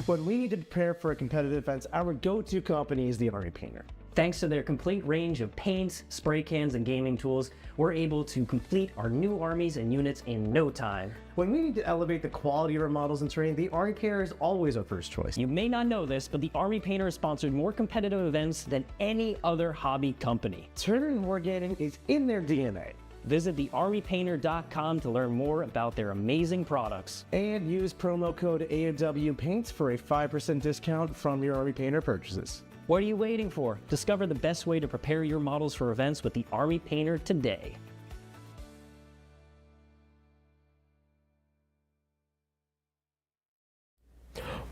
When we need to prepare for a competitive event, our go-to company is the Army Painter. Thanks to their complete range of paints, spray cans, and gaming tools, we're able to complete our new armies and units in no time. When we need to elevate the quality of our models and terrain, the Army Painter is always our first choice. You may not know this, but the Army Painter has sponsored more competitive events than any other hobby company. Tournament and wargaming is in their DNA. Visit thearmypainter.com to learn more about their amazing products. And use promo code AWPaints for a 5% discount from your Army Painter purchases. What are you waiting for? Discover the best way to prepare your models for events with the Army Painter today.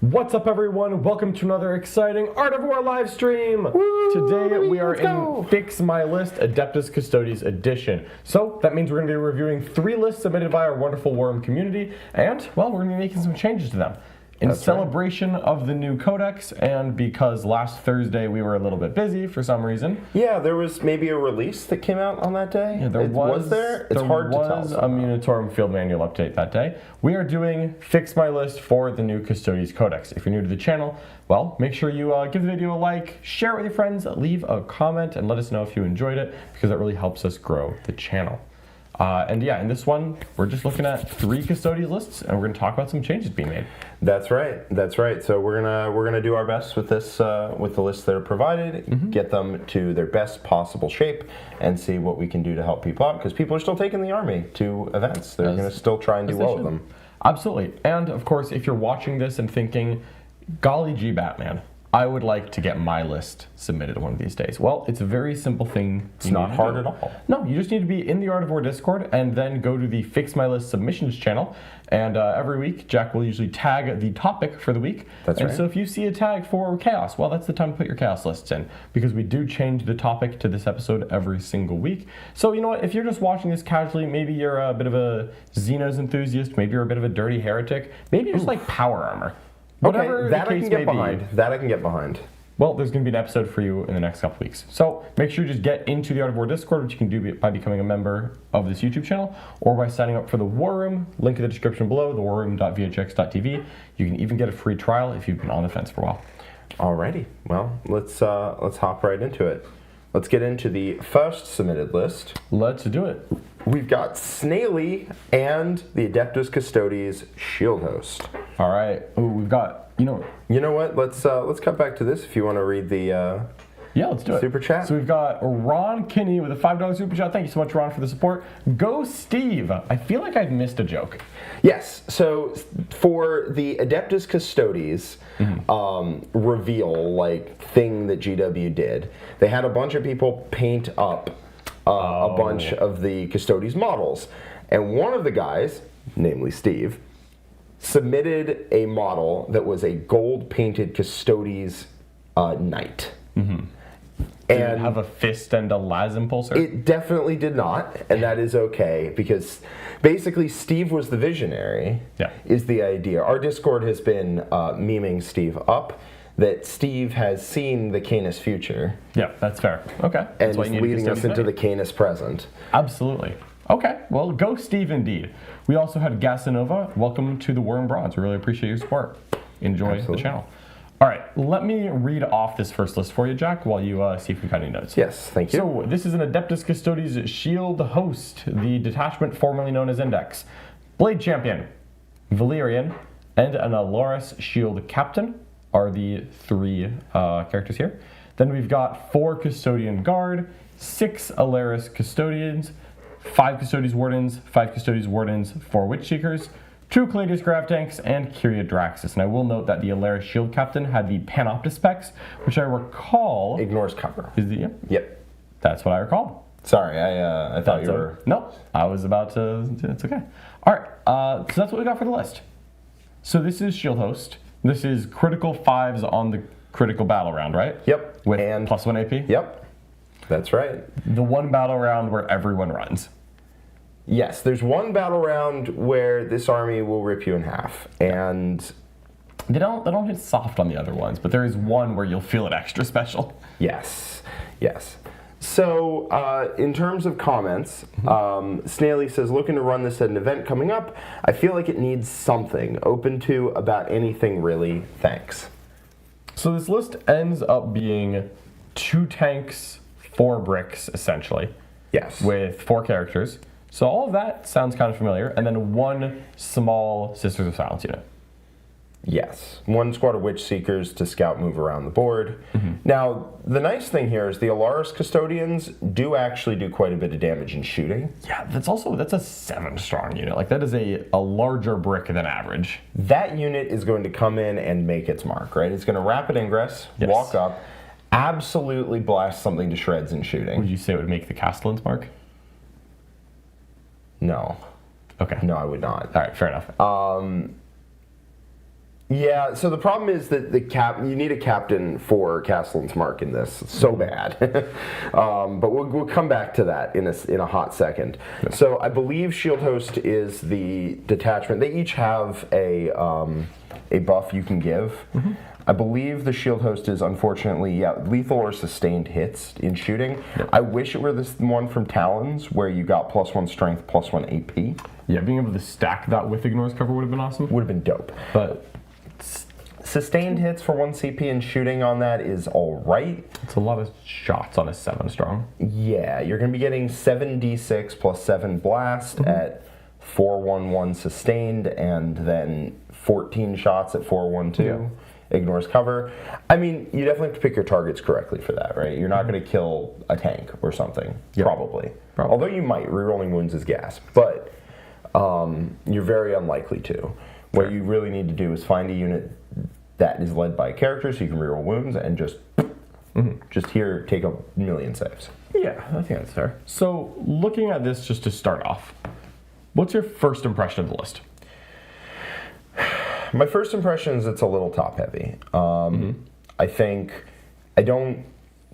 What's up, everyone? Welcome to another exciting Art of War live stream. Woo! Today we are in Fix My List Adeptus Custodes edition. So that means we're going to be reviewing 3 lists submitted by our wonderful Warroom community, and well, we're going to be making some changes to them. In celebration of the new codex, and because last Thursday we were a little bit busy for some reason. Yeah, there was maybe a release that came out on that day. Yeah, was there? It's hard to tell. There was a Munitorum field manual update that day. We are doing Fix My List for the new Custodes codex. If you're new to the channel, well, make sure you give the video a like, share it with your friends, leave a comment, and let us know if you enjoyed it, because that really helps us grow the channel. And yeah, in this one, we're just looking at 3 Custodes lists, and we're going to talk about some changes being made. That's right. That's right. So we're gonna do our best with this with the lists that are provided, get them to their best possible shape, and see what we can do to help people out. Because people are still taking the army to events. They're going to still try and do well with them. Absolutely. And of course, if you're watching this and thinking, "Golly gee, Batman, I would like to get my list submitted one of these days." Well, it's a very simple thing. It's not hard at all. No, you just need to be in the Art of War Discord and then go to the Fix My List submissions channel. And every week, Jack will usually tag the topic for the week. That's right. And so if you see a tag for Chaos, well, that's the time to put your Chaos lists in, because we do change the topic to this episode every single week. So you know what, if you're just watching this casually, maybe you're a bit of a Xenos enthusiast, maybe you're a bit of a dirty heretic, maybe you just like power armor. Whatever that the I case can get may behind. be. That I can get behind. Well, there's going to be an episode for you in the next couple weeks. So make sure you just get into the Art of War Discord, which you can do by becoming a member of this YouTube channel, or by signing up for the War Room. Link in the description below, thewarroom.vhx.tv. You can even get a free trial if you've been on the fence for a while. Alrighty. Well, let's hop right into it. Let's get into the first submitted list. Let's do it. We've got Snaily and the Adeptus Custodes Shield Host. All right. Ooh, we've got, You know what? Let's cut back to this if you want to read the yeah, let's do it. Super chat. So we've got Ron Kinney with a $5 super chat. Thank you so much, Ron, for the support. Go Steve. I feel like I've missed a joke. Yes. So for the Adeptus Custodes reveal thing that GW did, they had a bunch of people paint up a bunch of the Custodes models, and one of the guys, namely Steve, submitted a model that was a gold painted Custodes knight. Did it have a fist and a las impulsor? It definitely did not, and that is okay, because basically Steve was the visionary, is the idea. Our Discord has been memeing Steve up, that Steve has seen the Canis future. Yeah, that's fair. Okay. And is leading us into the Canis present. Absolutely. Okay, well, go Steve indeed. We also had Gasanova. Welcome to the Worm Bronze. We really appreciate your support. Enjoy the channel. All right, let me read off this first list for you, Jack, while you see if we've got any notes. Yes, thank you. So this is an Adeptus Custodes Shield Host, the detachment formerly known as Index. Blade Champion, Valyrian, and an Aloris Shield Captain are the 3 characters here. Then we've got 4 Custodian Guard, 6 Alaris Custodians, 5 Custodes Wardens, 5 Custodes Wardens, 4 Witch Seekers, 2 Cladius Grav Tanks, and Kyria Draxus. And I will note that the Alaris Shield Captain had the Panoptis specs, which I recall ignores cover. Is the Yep. That's what I recall. Sorry, I thought you were. No, I was about to. It's okay. All right, so that's what we got for the list. So this is Shield Host. This is critical 5s on the critical battle round, right? Yep. With and +1 AP. Yep. That's right. The one battle round where everyone runs. Yes, there's one battle round where this army will rip you in half, and they don't hit soft on the other ones, but there is one where you'll feel it extra special. Yes, yes. So, in terms of comments, Snaily says, looking to run this at an event coming up. I feel like it needs something. Open to about anything, really. Thanks. So this list ends up being 2 tanks, 4 bricks, essentially. Yes. With 4 characters. So all of that sounds kind of familiar. And then 1 small Sisters of Silence unit. Yes. 1 squad of Witch Seekers to scout move around the board. Now, the nice thing here is the Alaris Custodians do actually do quite a bit of damage in shooting. Yeah, that's a 7 strong unit. Like that is a larger brick than average. That unit is going to come in and make its mark, right? It's going to rapid ingress, Yes. walk up, absolutely blast something to shreds in shooting. Would you say it would make the Castellan's mark? No. Okay. No, I would not. All right, fair enough. Yeah, so the problem is that you need a captain for Castellan's Mark in this. It's so bad. But we'll come back to that in a hot second. So I believe Shield Host is the detachment. They each have a buff you can give. I believe the Shield Host is unfortunately, lethal or sustained hits in shooting. Yep. I wish it were this one from Talons where you got +1 strength, +1 AP. Yeah, being able to stack that with Ignores Cover would have been awesome. Would have been dope. But Sustained hits for 1 CP and shooting on that is alright. it's a lot of shots on a 7 strong. Yeah, you're going to be getting 7d6 plus 7 blast at 411 sustained, and then 14 shots at 412. Ignores cover. I mean, you definitely have to pick your targets correctly for that, right? You're not going to kill a tank or something, probably. Although you might. Rerolling wounds is gas. But you're very unlikely to. What you really need to do is find a unit that is led by a character so you can reroll wounds and just here take a million saves. Yeah, I think that's fair. So, looking at this just to start off, what's your first impression of the list? My first impression is it's a little top heavy. I don't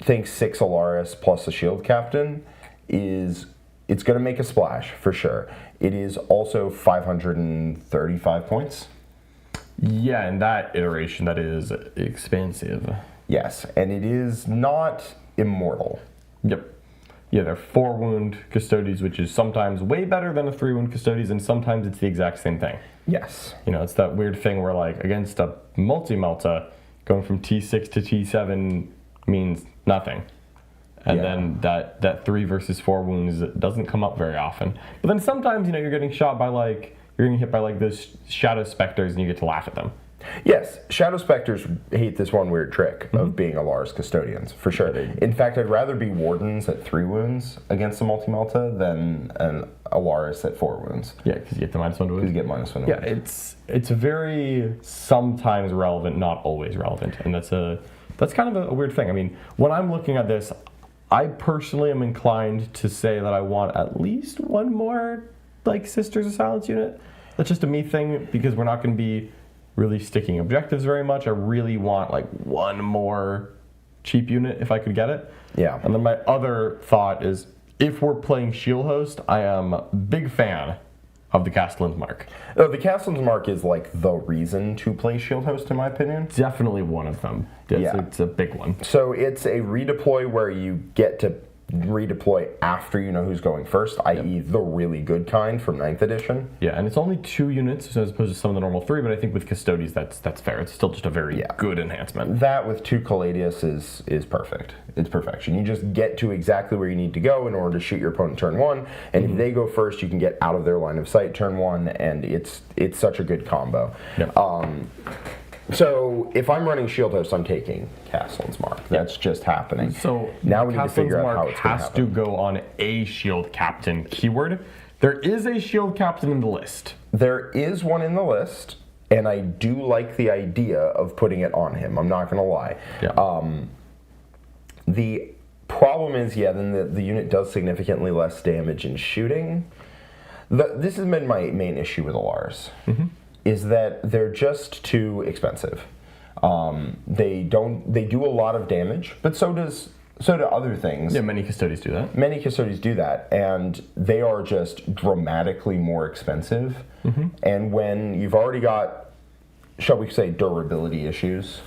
think 6 Alaris plus a shield captain it's going to make a splash for sure. It is also 535 points. Yeah, in that iteration, that is expansive. Yes, and it is not immortal. Yep. Yeah, they're 4 wound Custodes, which is sometimes way better than a 3 wound Custodes, and sometimes it's the exact same thing. Yes. You know, it's that weird thing where, like, against a multi-melta, going from T6 to T7 means nothing. And then that 3 versus 4 wounds doesn't come up very often. But then sometimes, you know, you're getting shot by, like, you're getting hit by, like, those Shadow Specters, and you get to laugh at them. Yes, Shadow Specters hate this one weird trick of being Alaris Custodians, for sure. In fact, I'd rather be Wardens at 3 wounds against a multi-melta than an Alaris at 4 wounds. Yeah, because you get the -1 to wound. You get -1 to wound. Yeah, it's very sometimes relevant, not always relevant, and that's kind of a weird thing. I mean, when I'm looking at this, I personally am inclined to say that I want at least 1 more, like, Sisters of Silence unit. That's just a me thing, because we're not going to be really sticking objectives very much. I really want, like, 1 more cheap unit if I could get it. Yeah. And then my other thought is, if we're playing Shield Host, I am a big fan of the Castellan's Mark. Oh, the Castellan's Mark is, like, the reason to play Shield Host, in my opinion. Definitely one of them. It's a big one. So it's a redeploy where you get to redeploy after you know who's going first, i.e. the really good kind from 9th edition. Yeah, and it's only 2 units as opposed to some of the normal 3, but I think with Custodes that's fair. It's still just a very good enhancement. That with 2 Caladius is perfect. It's perfection. You just get to exactly where you need to go in order to shoot your opponent turn 1, and if they go first, you can get out of their line of sight turn 1, and it's such a good combo. Yep. So if I'm running Shield Host, I'm taking Castellan's Mark. That's just happening. So now we need to figure out how Mark it's going to has to go on a Shield Captain keyword. There is a Shield Captain in the list. There is one in the list, and I do like the idea of putting it on him. I'm not going to lie. Yeah. The problem is, then the unit does significantly less damage in shooting. This has been my main issue with Alaris. Is that they're just too expensive. They do a lot of damage, but so do other things. Yeah, many Custodes do that. Many Custodes do that, and they are just dramatically more expensive. And when you've already got, shall we say, durability issues,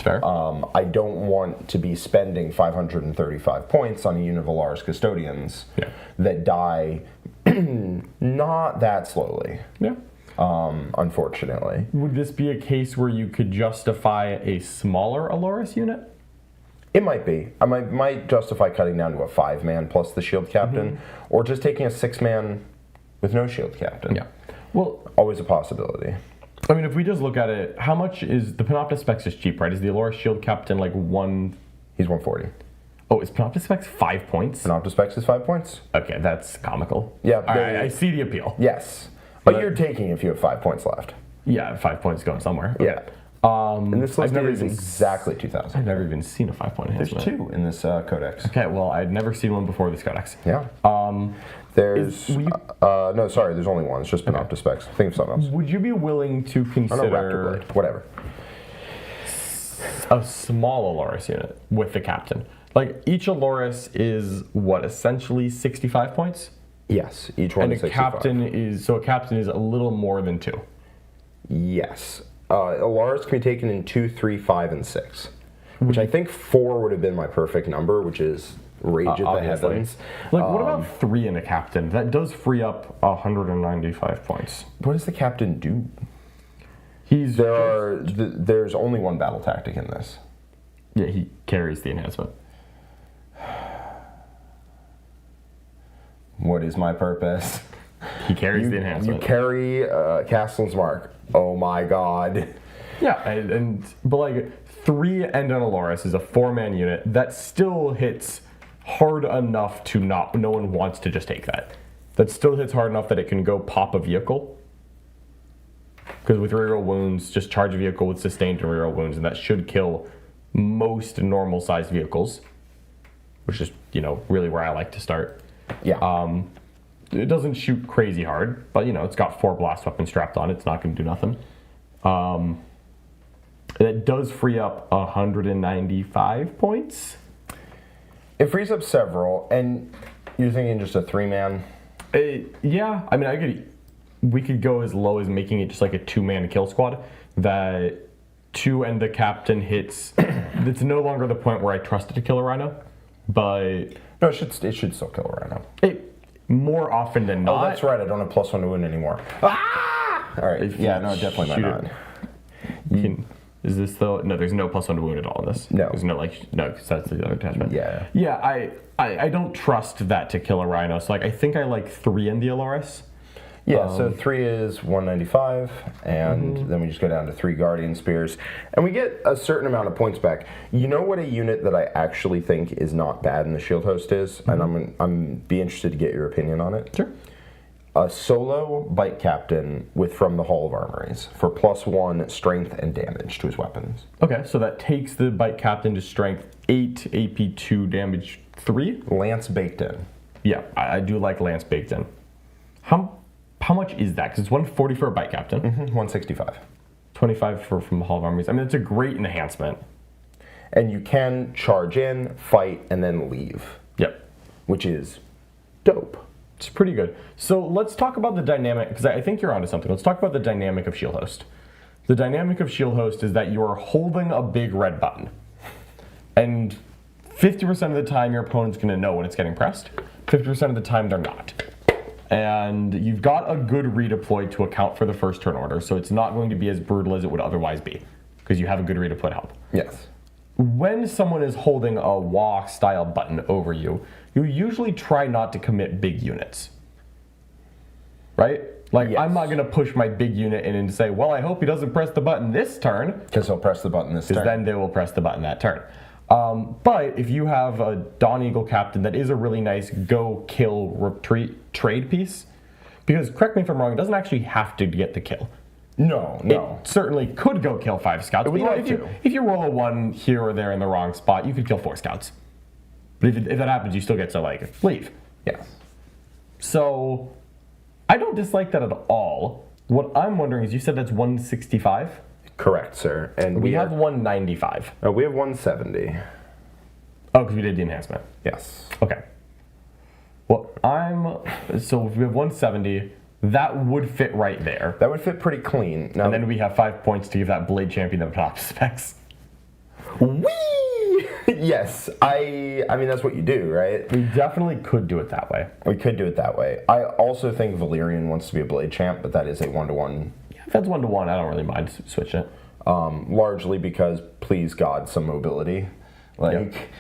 Fair. I don't want to be spending 535 points on a unit of Alaris Custodians that die not that slowly. Yeah. Unfortunately. Would this be a case where you could justify a smaller Aloris unit? It might be. I might justify cutting down to a 5-man plus the shield captain, or just taking a 6-man with no shield captain. Yeah. Well, always a possibility. I mean, if we just look at it, how much is the Panopta Specs is cheap, right? Is the Aloris shield captain like one? He's 140. Oh, is Panopta Specs 5 points? Panopta Specs is 5 points. Okay, that's comical. Yeah. All right, I see the appeal. Yes. But you're taking if you have 5 points left. Yeah, 5 points going somewhere. Yeah. And this list is exactly 2,000. I've never even seen a 5-point enhancement. There's 2 in this codex. Okay, well, I'd never seen one before this codex. Yeah. There's no, sorry, there's only one. It's just Panopta Specs. Think of something else. Would you be willing to consider Raptor Blade, whatever, a small Aloris unit with the captain? Like each Aloris is what, essentially 65 points? Yes, each one is 65. A captain is a little more than 2. Yes. Alaris can be taken in 2, 3, 5, and 6. Which I think 4 would have been my perfect number, which is Rage at the Heavens. Like, what about 3 in a captain? That does free up 195 points. What does the captain do? There's only one battle tactic in this. Yeah, he carries the enhancement. What is my purpose? He carries the enhancement. You carry Castle's Mark. Oh my god. Yeah, but like 3 and an Aloris is a 4-man unit that still hits hard enough to no one wants to just take that. That still hits hard enough that it can go pop a vehicle. Because with reroll wounds, just charge a vehicle with sustained and reroll wounds, and that should kill most normal-sized vehicles, which is, really where I like to start. Yeah. It doesn't shoot crazy hard, but, it's got 4 blast weapons strapped on it. It's not going to do nothing. It does free up 195 points. It frees up several, and you're thinking just a 3-man? Yeah, I mean, we could go as low as making it just like a 2-man kill squad. That 2 and the captain hits. It's no longer the point where I trust it to kill a rhino, but no, it should still kill a rhino. More often than not. Oh, that's right. I don't have +1 to wound anymore. Ah! All right. Yeah, no, definitely might not. Is this though? No, there's no +1 to wound at all in this. No. There's no because that's the other attachment. Yeah. Yeah, I don't trust that to kill a rhino. So I think I like 3 in the Aloris. Yeah, so 3 is 195, and then we just go down to 3 Guardian Spears, and we get a certain amount of points back. You know what a unit that I actually think is not bad in the Shield Host is, and I'm be interested to get your opinion on it. Sure. A solo Bite Captain from the Hall of Armories for +1 strength and damage to his weapons. Okay, so that takes the Bite Captain to strength 8, AP 2, damage 3. Lance baked in. Yeah, I do like Lance baked in. How much is that? Because it's 140 for a Bite Captain. 165. 25 from the Hall of Armories. I mean, it's a great enhancement. And you can charge in, fight, and then leave. Yep. Which is dope. It's pretty good. So let's talk about the dynamic, because I think you're onto something. Let's talk about the dynamic of Shield Host. The dynamic of Shield Host is that you're holding a big red button. And 50% of the time your opponent's going to know when it's getting pressed. 50% of the time they're not. And you've got a good redeploy to account for the first turn order, so it's not going to be as brutal as it would otherwise be, because you have a good redeploy to help. Yes. When someone is holding a walk-style button over you, you usually try not to commit big units. Right? Like, yes. I'm not going to push my big unit in and say, well, I hope he doesn't press the button this turn. Because he'll press the button this turn. Because then they will press the button that turn. But if you have a Dawn Eagle captain that is a really nice go, kill, retreat, trade piece, because correct me if I'm wrong, it doesn't actually have to get the kill. No. It certainly could go kill 5 scouts. But if you roll a 1 here or there in the wrong spot, you could kill 4 scouts. But if that happens, you still get to leave. Yes. So I don't dislike that at all. What I'm wondering is, you said that's 165? Correct, sir. And we have 195. Oh, we have 170. Oh, because we did the enhancement. Yes. Okay. Well, so if we have 170, that would fit right there. That would fit pretty clean. Now, and then we have 5 points to give that Blade Champion the top specs. Whee! Yes, I mean that's what you do, right? We definitely could do it that way. We could do it that way. I also think Valyrian wants to be a blade champ, but that is a 1-to-1. If that's 1-to-1, I don't really mind switching it. Largely because, please God, some mobility. Like,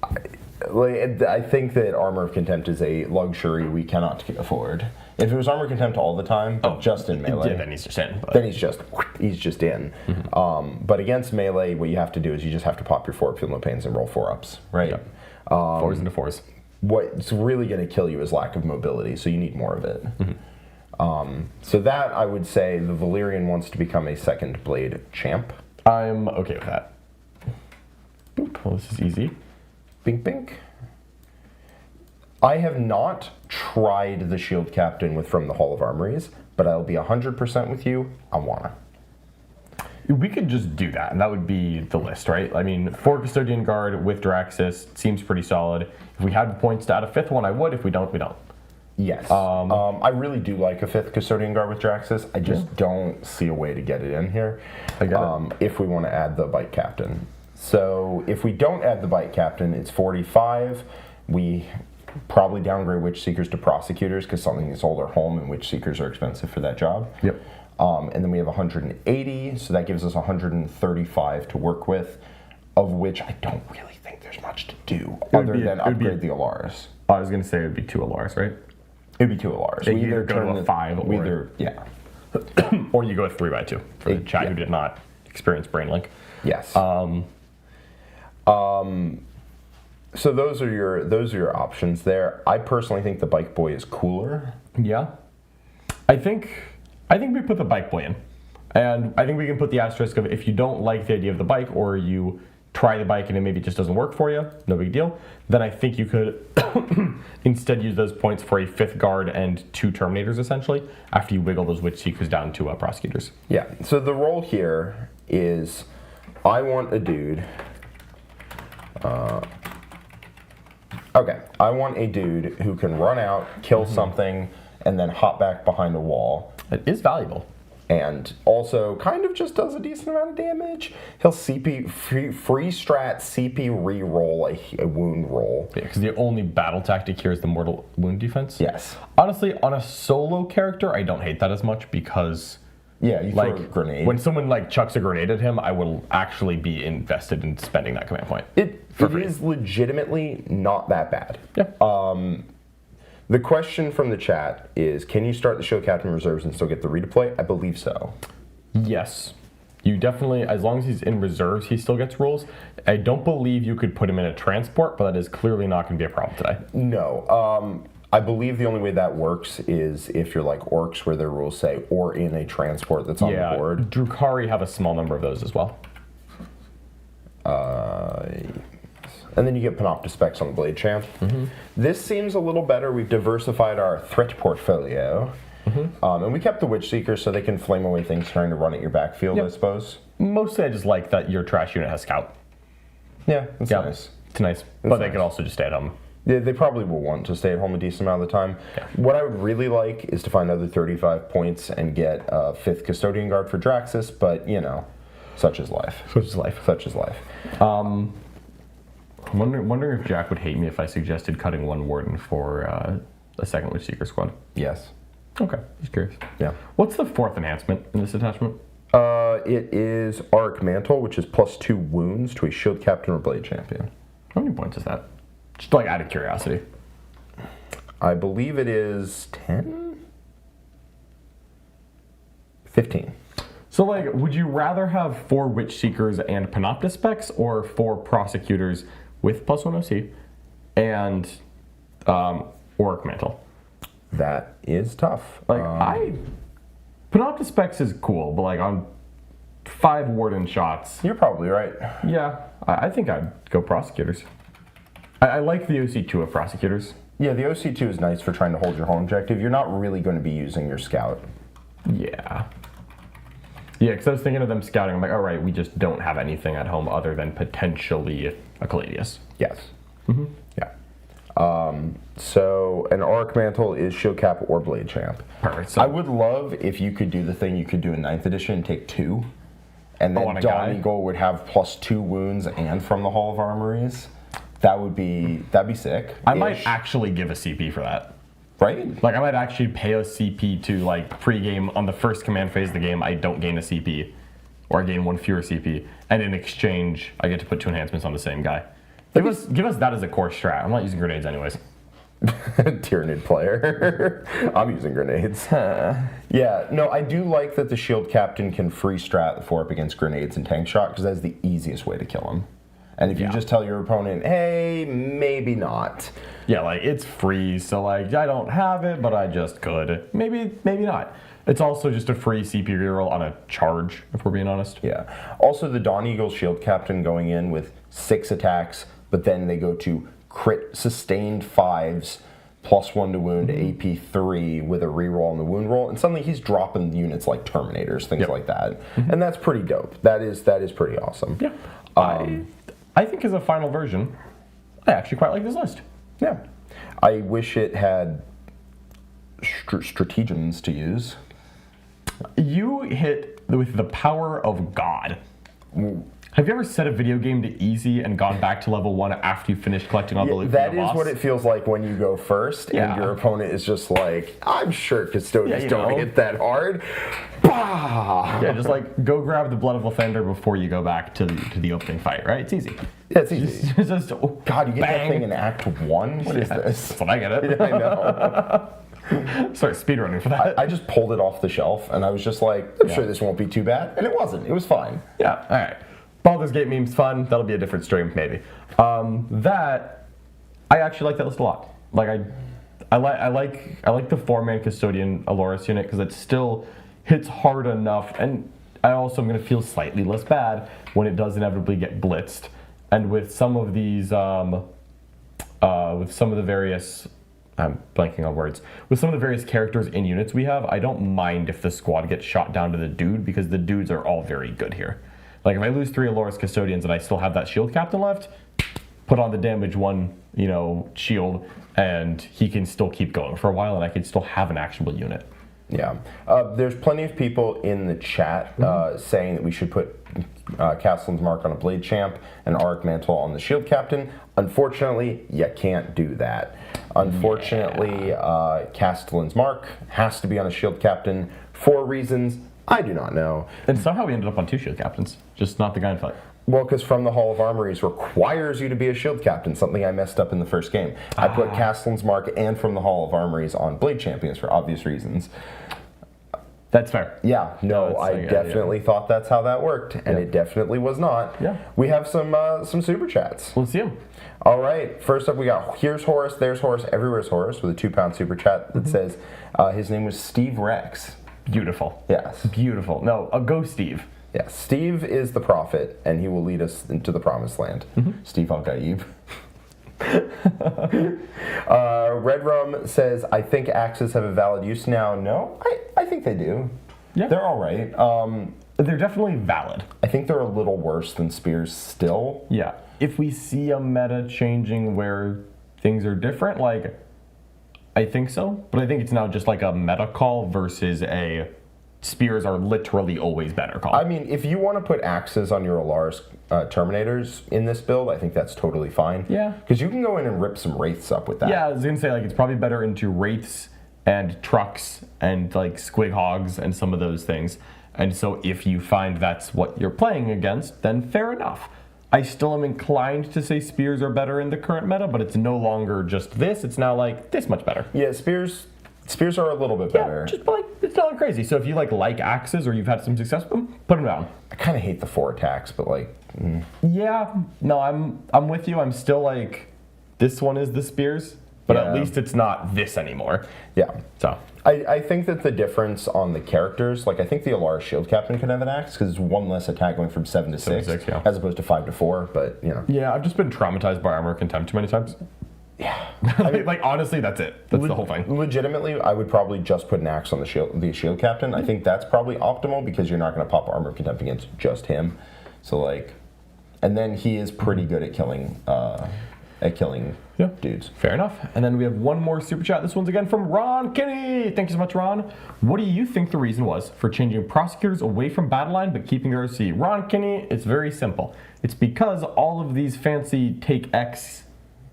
I think that Armor of Contempt is a luxury we cannot afford. If it was Armor of Contempt all the time, just in melee, Yeah, then he's just in. But. then he's just in. But against melee, what you have to do is you just have to pop your 4 Feel No Pains and roll 4-ups, right? Yep. 4s into 4s. What's really going to kill you is lack of mobility, so you need more of it. So that, I would say, the Valyrian wants to become a second blade champ. I'm okay with that. Boop. Well, this is easy. Bink, bink. I have not tried the Shield Captain with From the Hall of Armories, but I'll be 100% with you. I wanna. We could just do that, and that would be the list, right? I mean, 4 Custodian Guard with Draxus seems pretty solid. If we had points to add a 5th one, I would. If we don't, we don't. Yes. I really do like a 5th Custodian Guard with Draxus. I just don't see a way to get it in here. I get it. If we want to add the Bike Captain. So if we don't add the Bike Captain, it's 45. We probably downgrade Witch Seekers to Prosecutors because something is older home and Witch Seekers are expensive for that job. Yep. And then we have 180, so that gives us 135 to work with, of which I don't really think there's much to do other than upgrade the Alaris. I was going to say it would be 2 Alaris, right? It'd be 2 Alaris. We either go to a 5 or... Yeah. or you go with 3x2 for the chat who did not experience Brainlink. Yes. So those are your options there. I personally think the Bike Boy is cooler. Yeah. I think we put the Bike Boy in. And I think we can put the asterisk of if you don't like the idea of the bike or you try the bike and it maybe just doesn't work for you, no big deal, then I think you could instead use those points for a 5th guard and 2 Terminators essentially after you wiggle those Witch Seekers down to Prosecutors. Yeah, so the role here is I want a dude. I want a dude who can run out, kill something, and then hop back behind a wall. It is valuable. And also kind of just does a decent amount of damage. He'll CP, free strat CP re-roll a wound roll. Yeah, because the only battle tactic here is the mortal wound defense. Yes. Honestly, on a solo character, I don't hate that as much because... Yeah, you throw a grenade. When someone chucks a grenade at him, I will actually be invested in spending that command point. It is legitimately not that bad. Yeah. The question from the chat is, can you start the Shield Captain reserves and still get the redeploy? I believe so. Yes. You definitely, as long as he's in reserves, he still gets rolls. I don't believe you could put him in a transport, but that is clearly not going to be a problem today. No. I believe the only way that works is if you're like Orcs, where their rules say, or in a transport that's on the board. Drukhari have a small number of those as well. And then you get Panopta specs on the Blade Champ. This seems a little better. We've diversified our threat portfolio. And we kept the Witch Seekers so they can flame away things trying to run at your backfield, I suppose. Mostly I just like that your trash unit has Scout. Yeah, that's nice. It's nice. But they can also just stay at home. Yeah, they probably will want to stay at home a decent amount of the time. Yeah. What I would really like is to find another 35 points and get a 5th Custodian Guard for Draxus, but, you know, such is life. Such is life. Such is life. I'm wondering if Jack would hate me if I suggested cutting 1 Warden for a second Witch Seeker squad. Yes. Okay, just curious. Yeah. What's the 4th enhancement in this attachment? It is Auric Mantle, which is +2 wounds to a Shield Captain or Blade Champion. How many points is that? Just out of curiosity. I believe it is 10? 15. So, would you rather have 4 Witch Seekers and Panopta specs, or 4 Prosecutors with +1 OC and Auric Mantle? That is tough. Panopta specs is cool, but on 5 Warden shots... You're probably right. Yeah, I think I'd go Prosecutors. I like the OC2 of Prosecutors. Yeah, the OC2 is nice for trying to hold your home objective. You're not really going to be using your Scout. Yeah. Yeah, because I was thinking of them scouting. I'm like, all right, we just don't have anything at home other than potentially a Caladius. Yes. Yeah. So an Auric Mantle is Shield Cap or Blade Champ. Perfect. So I would love if you could do the thing you could do in 9th edition and take 2 and then on a Dawn guy? Eagle would have +2 wounds and from the Hall of Armories. That'd be sick. I might actually give a CP for that. Right? Like, I might actually pay a CP to, like, pre-game on the first command phase of the game, I don't gain a CP. Or I gain 1 fewer CP. And in exchange, I get to put 2 enhancements on the same guy. Give us that as a core strat. I'm not using grenades anyways. Tyrannid player. I'm using grenades. Yeah, no, I do like that the Shield Captain can free strat the 4-up against grenades and tank shot, because that's the easiest way to kill him. And if you just tell your opponent, hey, maybe not. Yeah, like, it's free, so, like, I don't have it, but I just could. Maybe not. It's also just a free CP reroll on a charge, if we're being honest. Yeah. Also, the Dawn Eagle Shield Captain going in with 6 attacks, but then they go to crit sustained 5s, +1 to wound, AP 3 with a reroll on the wound roll, and suddenly he's dropping units like Terminators, things like that. And that's pretty dope. That is pretty awesome. Yeah. I think as a final version, I actually quite like this list. Yeah. I wish it had stratagems to use. You hit with the power of God. Have you ever set a video game to easy and gone back to level 1 after you finished collecting all the loot? That is what it feels like when you go first, Yeah. and your opponent is just like, I'm sure Custodians you don't know. hit that hard. Bah! Yeah, just like go grab the Blood of Lathander before you go back to the opening fight, right? It's easy. Yeah, it's easy. Just God, you get that bang. thing in Act 1? What is this? That's when I get it. I know. Start speedrunning for that. I just pulled it off the shelf, and I was just like, I'm sure this won't be too bad. And it wasn't. It was fine. Yeah, all right. Baldur's Gate meme's fun. That'll be a different stream, maybe. That I actually like that list a lot. Like I like the 4-man Custodian Aloris unit because it still hits hard enough, and I also am going to feel slightly less bad when it does inevitably get blitzed. And with some of these, with some of the various, I'm blanking on words, with some of the various characters in units we have, I don't mind if the squad gets shot down to the dude because the dudes are all very good here. Like if I lose 3 Aloris Custodians and I still have that shield captain left, put on the damage 1, shield, and he can still keep going for a while, and I can still have an actionable unit. Yeah. There's plenty of people in the chat saying that we should put Castellan's Mark on a Blade Champ and Arc Mantle on the Shield Captain. Unfortunately, you can't do that. Unfortunately, Castellan's Mark has to be on a Shield Captain for reasons I do not know. And somehow we ended up on 2 shield captains, just not the guy in fight. Well, because From the Hall of Armories requires you to be a shield captain, something I messed up in the first game. I put Castellan's Mark and From the Hall of Armories on Blade Champions for obvious reasons. That's fair. Yeah, I definitely thought that's how that worked, and it definitely was not. Yeah. We have some super chats. Let's see him. All right, first up we got Here's Horus, There's Horus, Everywhere's Horus with a £2 super chat that says his name was Steve Rex. Beautiful. Yes. Beautiful. No, go Steve. Yes, Steve is the prophet, and he will lead us into the promised land. Steve Al-Gaib. Red Rum says, I think axes have a valid use now. No, I think they do. Yeah. They're all right. They're definitely valid. I think they're a little worse than spears still. Yeah. If we see a meta changing where things are different, like, I think so. But I think it's now just like a meta call versus a spears are literally always better call. I mean, if you want to put axes on your Alaris Terminators in this build, I think that's totally fine. Yeah. Because you can go in and rip some Wraiths up with that. Yeah, I was gonna say, like, it's probably better into Wraiths and Trucks and, like, Squig Hogs and some of those things. And so if you find that's what you're playing against, then fair enough. I still am inclined to say spears are better in the current meta, but it's no longer just this. It's now, like, this much better. Yeah, spears are a little bit better. Yeah, just, like, it's not crazy. So if you, like axes or you've had some success with them, put them down. I kind of hate the 4 attacks, but, like... Yeah, no, I'm with you. I'm still, like, this one is the spears, but at least it's not this anymore. Yeah. So I think that the difference on the characters, like I think the Alaris Shield Captain can have an axe because it's 1 less attack going from 7 to 6, yeah. as opposed to 5 to 4. But Yeah, I've just been traumatized by Armor of Contempt too many times. Yeah. I mean, like, honestly, that's it. That's the whole thing. Legitimately, I would probably just put an axe on the shield Captain. I think that's probably optimal because you're not going to pop Armor of Contempt against just him. So like, and then he is pretty good at killing at killing Yeah. dudes. Fair enough. And then we have one more super chat. This one's again from Ron Kinney. Thank you so much, Ron. What do you think the reason was for changing prosecutors away from battle line but keeping the RC? Ron Kinney, it's very simple. It's because all of these fancy take X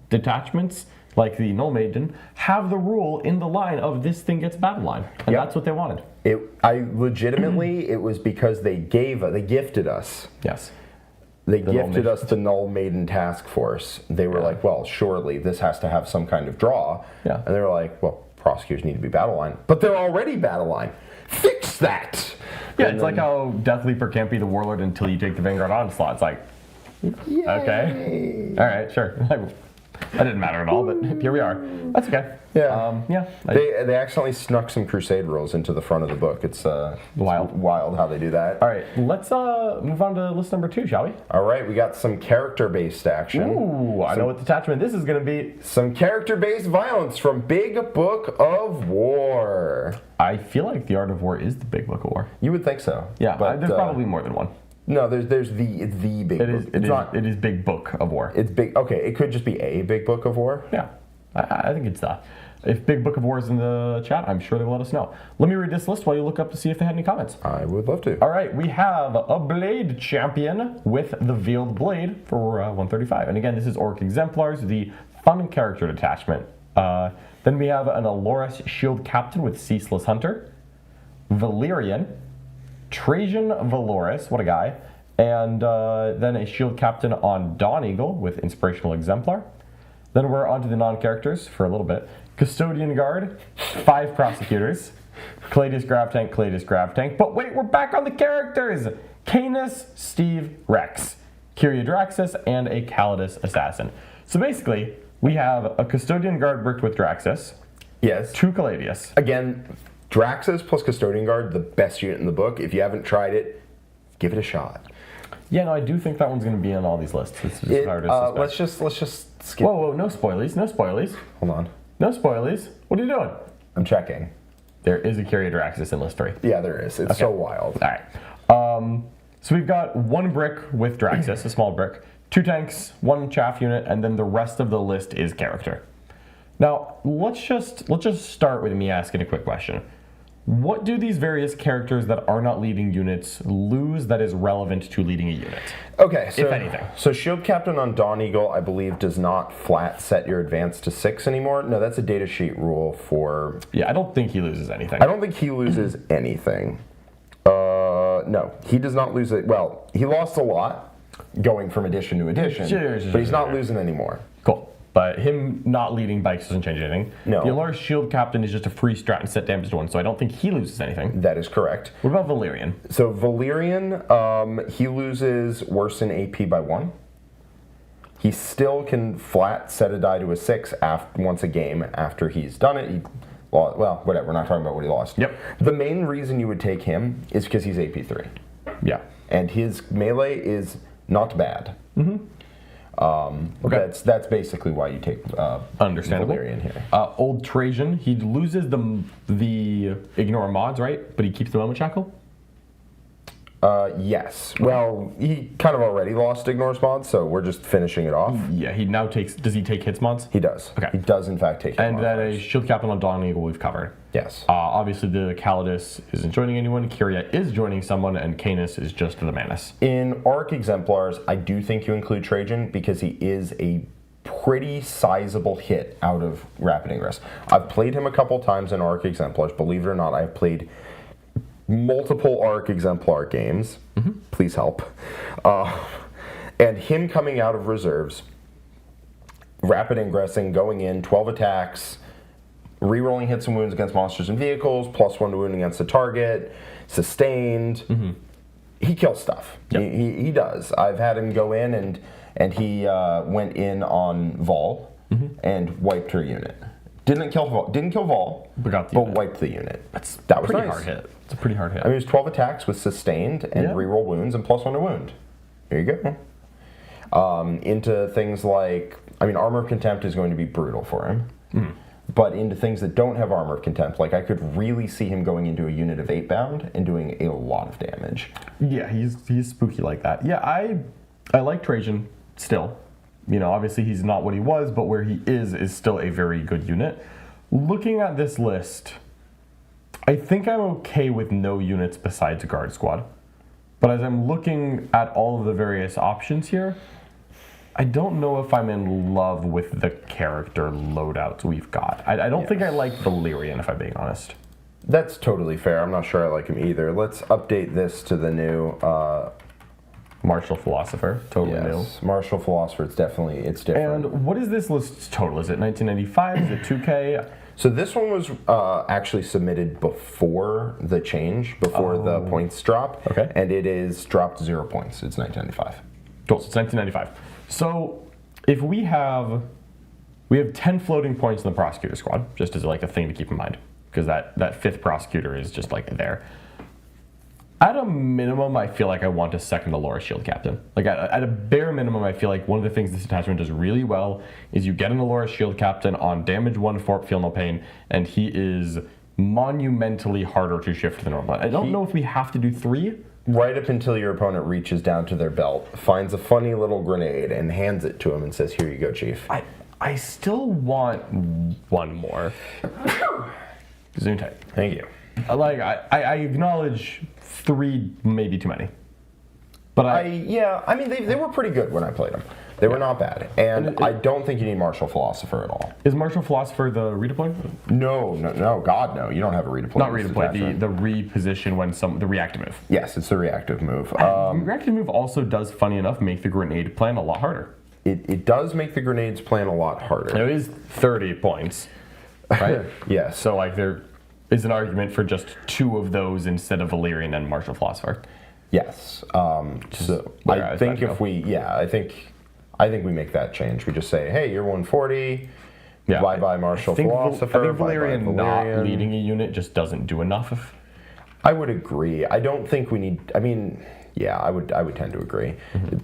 detachments, like the Null Maiden, have the rule in the line of this thing gets battle line. And Yep. that's what they wanted. I legitimately, it was because they gifted us. Yes. They Null gifted Maiden. us the Null Maiden task force. They were like, well, surely this has to have some kind of draw. Yeah. And they were like, well, prosecutors need to be battle line. But they're already battle line. Fix that! Yeah, And it's like how Death Leaper can't be the Warlord until you take the Vanguard Onslaught. It's like, okay. All right, sure. That didn't matter at all, but here we are. That's okay. Yeah. I- They accidentally snuck some Crusade rules into the front of the book. It's wild how they do that. all right, let's move on to list number 2, shall we? All right, we got some character-based action. Ooh, I know what detachment this is going to be. Some character-based violence from Big Book of War. I feel like the Art of War is the Big Book of War. You would think so. Yeah, but there's probably more than one. no. There's the Big Book. It is Big Book of War. It's big. Okay, it could just be a Big Book of War. Yeah, I think it's that. If Big Book of War is in the chat, I'm sure they will let us know. Let me read this list while you look up to see if they had any comments. I would love to. All right, we have a Blade Champion with the Veiled Blade for 135. And again, this is Orc Exemplars, the fun character detachment. Then we have an Aloris Shield Captain with Ceaseless Hunter, Valyrian, Trajan Valoris, what a guy, and then a Shield Captain on Dawn Eagle with Inspirational Exemplar. Then we're on to the non-characters for a little bit. Custodian Guard, 5 Prosecutors, Cladius Grav Tank. But wait, we're back on the characters! Canis, Steve, Rex, Kyria Draxus, and a Calidus Assassin. So basically, we have a Custodian Guard bricked with Draxus, Yes. 2 Caladius. Again, Draxus plus Custodian Guard, the best unit in the book. If you haven't tried it, give it a shot. Yeah, no, I do think that one's going to be on all these lists. It's just hard to suspect. Let's just skip. Whoa, no spoilies, no spoilies. Hold on. No spoilies. What are you doing? I'm checking. There is a Kyria Draxus in list 3. Yeah, there is. It's so wild. All right. So we've got 1 brick with Draxus, a small brick, 2 tanks, 1 chaff unit, and then the rest of the list is character. Now, let's just start with me asking a quick question. What do these various characters that are not leading units lose that is relevant to leading a unit? Okay, so, If anything. So Shield Captain on Dawn Eagle, I believe, does not flat set your advance to 6 anymore. No, that's a data sheet rule for... Yeah, I don't think he loses anything. I don't think he loses anything. No, he does not lose it. Well, he lost a lot going from edition to edition, Sure. but he's not losing anymore. Cool. But him not leading bikes doesn't change anything. No. The Aloris Shield Captain is just a free strat and set damage to 1, so I don't think he loses anything. That is correct. What about Valyrian? So Valyrian, he loses worsen AP by 1. He still can flat set a die to a 6 once a game after he's done it. Well, whatever, we're not talking about what he lost. Yep. The main reason you would take him is because he's AP3. Yeah. And his melee is not bad. Okay. That's basically why you take Understandable. Valyrian here. Old Trajan, he loses the ignore mods, right? But he keeps the moment shackle? Yes. Well, he kind of already lost Ignore's mod, so we're just finishing it off. Yeah, he now takes, does he take hits mods? He does. Okay. He does, in fact, take hit And then a modifiers. Shield Captain on Dawn Eagle we've covered. Yes. Obviously the Calidus isn't joining anyone, Kyria is joining someone, and Canis is just the Manus. In Arc Exemplars, I do think you include Trajan because he is a pretty sizable hit out of Rapid Ingress. I've played him a couple times in Arc Exemplars. Believe it or not, I've played multiple Arc Exemplar games. Please help. And him coming out of reserves, Rapid Ingressing, going in, 12 attacks, rerolling hits and wounds against monsters and vehicles, +1 to wound against the target, sustained. He kills stuff. Yep. He does. I've had him go in and he went in on Vol and wiped her unit. Didn't kill Vol, But wiped the unit. That's that was pretty nice. hard hit. It's a pretty hard hit. I mean, it was 12 attacks with sustained and Yeah. reroll wounds and +1 to wound. There you go. Into things like, I mean, Armor of Contempt is going to be brutal for him. But into things that don't have Armor of Contempt, like I could really see him going into a unit of 8 bound and doing a lot of damage. Yeah, he's spooky like that. Yeah, I like Trajan still. obviously he's not what he was, but where he is still a very good unit. Looking at this list, I think I'm okay with no units besides a guard squad. But as I'm looking at all of the various options here, I don't know if I'm in love with the character loadouts we've got. I don't think I like Valyrian, if I'm being honest. That's totally fair. I'm not sure I like him either. Let's update this to the new Martial Philosopher, totally new. Martial Philosopher, it's different. And what is this list total? Is it 1995? Is it 2K? So this one was actually submitted before the change, before the points drop. Okay. And it is dropped 0 points. It's 1995. Cool, so it's 1995. So if we have 10 floating points in the prosecutor squad, just as like a thing to keep in mind, because that fifth prosecutor is just like there. At a minimum, I feel like I want a second Allura Shield Captain. Like at a bare minimum, I feel like one of the things this attachment does really well is you get an Allura Shield Captain on damage 1 Fort Feel No Pain, and he is monumentally harder to shift than normal. I don't know if we have to do 3. Right up until your opponent reaches down to their belt, finds a funny little grenade, and hands it to him and says, "Here you go, Chief." I still want one more. Zoom tight. Thank you. I acknowledge 3 may be too many. But I mean, they were pretty good when I played them. They were not bad. And I don't think you need Martial Philosopher at all. Is Martial Philosopher the redeploy? No, God, no. You don't have a redeploy. Not redeploy, the reposition when the reactive move. Yes, it's the reactive move. Reactive move also does, funny enough, make the grenade plan a lot harder. It does make the grenades plan a lot harder. It is 30 points, right? Yes. So there is an argument for just 2 of those instead of Valyrian and Martial Philosopher. Yes. So I think I think we make that change. We just say, hey, you're 140. Yeah. Bye Martial Philosopher. I think Valyrian not leading a unit just doesn't do enough. I would agree. I don't think we need. I mean, yeah, I would tend to agree. Mm-hmm.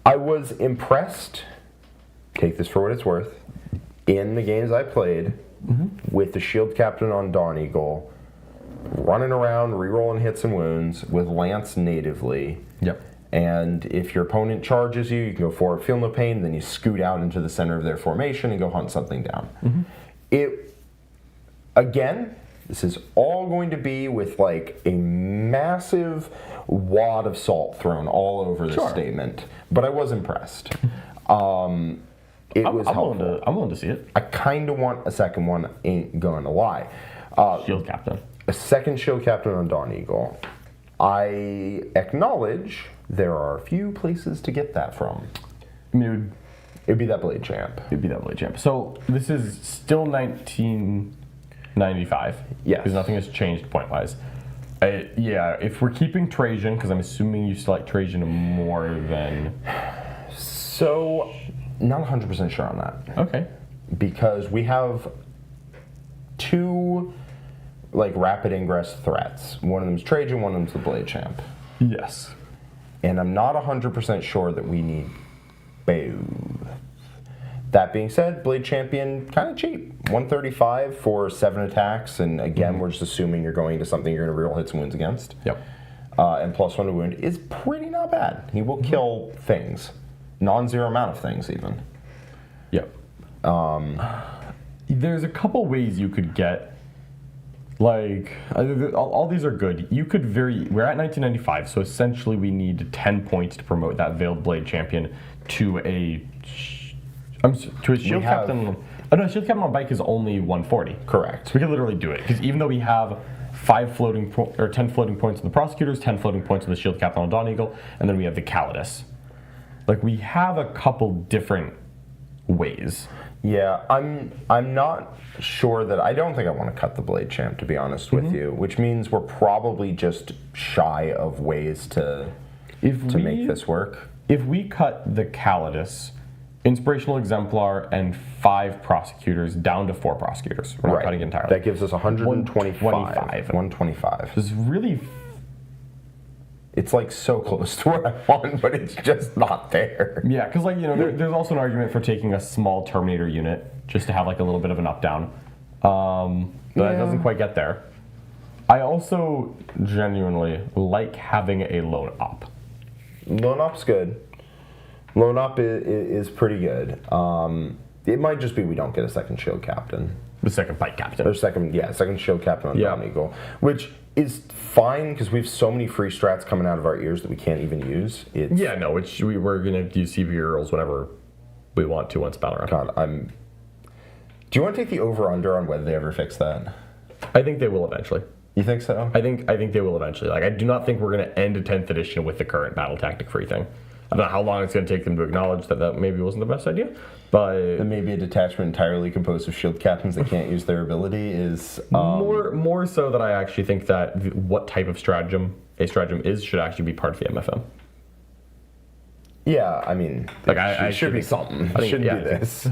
I was impressed. Take this for what it's worth. In the games I played, with the Shield Captain on Dawn Eagle, running around, rerolling hits and wounds with Lance natively. Yep. And if your opponent charges you, you can go forward, feel no pain, then you scoot out into the center of their formation and go hunt something down. Again, this is all going to be with like a massive wad of salt thrown all over this statement. But I was impressed. I'm helpful. I'm willing to see it. I kind of want a second one, ain't going to lie. Shield Captain. A second Shield Captain on Dawn Eagle. I acknowledge there are a few places to get that from. It'd be that Blade Champ. So this is still 1995. Yes. Because nothing has changed point-wise. If we're keeping Trajan, because I'm assuming you still like Trajan more than... So, not 100% sure on that. Okay. Because we have 2 rapid ingress threats. One of them's Trajan, one of them's the Blade Champ. Yes. And I'm not 100% sure that we need both. That being said, Blade Champion, kind of cheap. 135 for 7 attacks, and again, we're just assuming you're going to something you're going to reroll hits and wounds against. Yep. And +1 to wound is pretty not bad. He will kill things. Non-zero amount of things, even. Yep. There's a couple ways you could get... all these are good. We're at 1995, so essentially we need 10 points to promote that Veiled Blade Champion to a Shield Captain. Oh no, Shield Captain on bike is only 140. Correct. So we could literally do it, because even though we have 10 floating points in the Prosecutors, 10 floating points in the Shield Captain on Dawn Eagle, and then we have the Calidus. We have a couple different ways. Yeah, I'm not sure that... I don't think I want to cut the Blade Champ, to be honest with you, which means we're probably just shy of ways to make this work. If we cut the Calidus, Inspirational Exemplar, and 5 Prosecutors down to 4 Prosecutors. We're not cutting entirely. That gives us 125. This is really... It's so close to what I want, but it's just not there. Yeah, because there's also an argument for taking a small Terminator unit just to have a little bit of an up-down. But it doesn't quite get there. I also genuinely like having a lone op. Lone op's good. Loan up is pretty good. It might just be we don't get a second shield captain. The second fight captain. Or second shield captain on Dom Eagle, which is fine because we have so many free strats coming out of our ears that we can't even use. Yeah, no, we're going to use CV rolls whenever we want to once battle round. God, do you want to take the over-under on whether they ever fix that? I think they will eventually. You think so? I think they will eventually. Like, I do not think we're going to end a 10th edition with the current battle tactic free thing. I don't know how long it's going to take them to acknowledge that maybe wasn't the best idea, but then maybe a detachment entirely composed of shield captains that can't use their ability is more so that I actually think that what type of stratagem a stratagem is should actually be part of the MFM. Yeah, I mean, like it should be something. It shouldn't be this.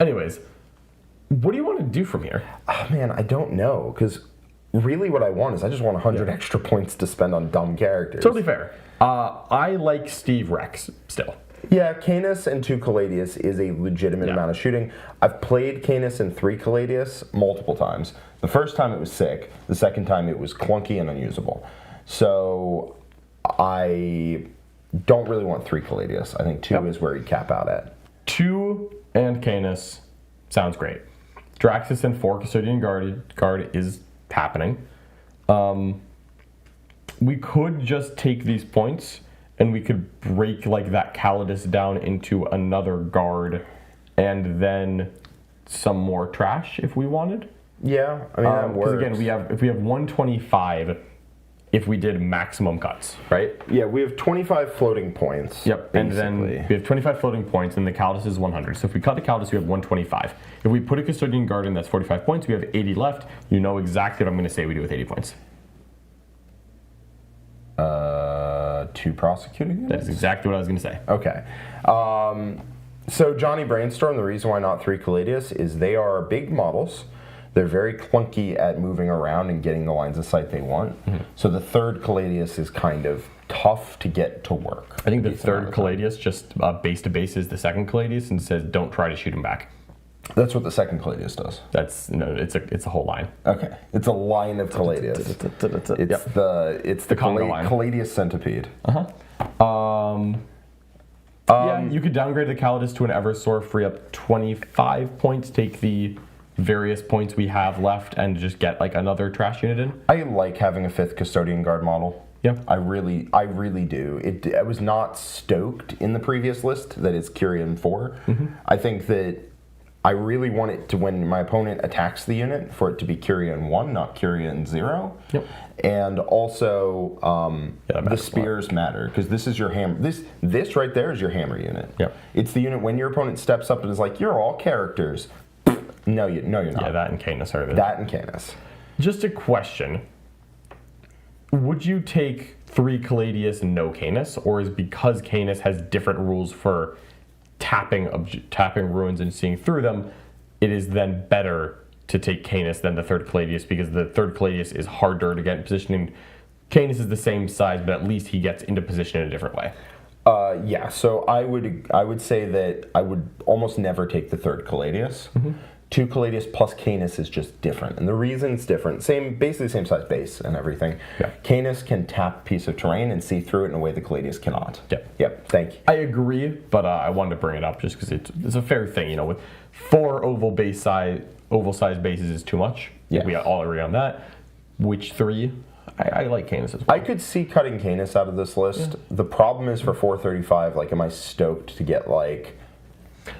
Anyways, what do you want to do from here? Oh, man, I don't know, because really what I want is I just want 100 extra points to spend on dumb characters. Totally fair. I like Steve Rex still. Yeah, Canis and 2 Caladius is a legitimate amount of shooting. I've played Canis and 3 Caladius multiple times. The first time it was sick. The second time it was clunky and unusable. So I don't really want 3 Caladius. I think 2 is where you cap out at. 2 and Canis sounds great. Draxus and 4 Custodian Guard is happening. We could just take these points and we could break like that Calidus down into another guard and then some more trash if we wanted. Yeah, I mean that works. Because again, if we have 125 if we did maximum cuts, right? Yeah, we have 25 floating points. Yep, basically. and then we have 25 floating points and the Calidus is 100. So if we cut the Calidus, we have 125. If we put a Custodian Guard in, that's 45 points. We have 80 left. You know exactly what I'm going to say we do with 80 points. 2 prosecuting units? That is exactly what I was going to say. Okay. So Johnny Brainstorm, the reason why not 3 Caladius is they are big models. They're very clunky at moving around and getting the lines of sight they want. Mm-hmm. So the 3rd Caladius is kind of tough to get to work. I think the 3rd Caladius just base to base is the 2nd Caladius and says don't try to shoot him back. That's what the 2nd Caladius does. It's a whole line. Okay, it's a line of Caladius. It's the conga line. Caladius centipede. Yeah, you could downgrade the Calidus to an Eversor, free up 25 points, take the various points we have left, and just get like another trash unit in. I like having a 5th Custodian Guard model. Yeah, I really do. I was not stoked in the previous list that it's Kyrian 4. Mm-hmm. I think that I really want it to, when my opponent attacks the unit, for it to be Kyrian 1, not Kyrian 0. Yep. And also, the spears matter, because this is your hammer. This right there is your hammer unit. Yep. It's the unit when your opponent steps up and is like, you're all characters. No, you're not. Yeah, that and Canis are it. That and Canis. Just a question. Would you take 3 Caladius and no Canis, or is because Canis has different rules for tapping ruins and seeing through them, it is then better to take Canis than the 3rd Caladius because the 3rd Caladius is harder to get in positioning. Canis is the same size, but at least he gets into position in a different way. Yeah, so I would say that I would almost never take the 3rd Caladius. Mm-hmm. 2 Caladius plus Canis is just different, and the reason it's different, basically same size base and everything. Yeah. Canis can tap a piece of terrain and see through it in a way the Caladius cannot. Yep. Thank you. I agree, but I wanted to bring it up just because it's a fair thing. You know, with 4 oval size bases is too much. Yeah. We all agree on that. Which 3? I like Canis as well. I could see cutting Canis out of this list. Yeah. The problem is for 435. Like, am I stoked to get like?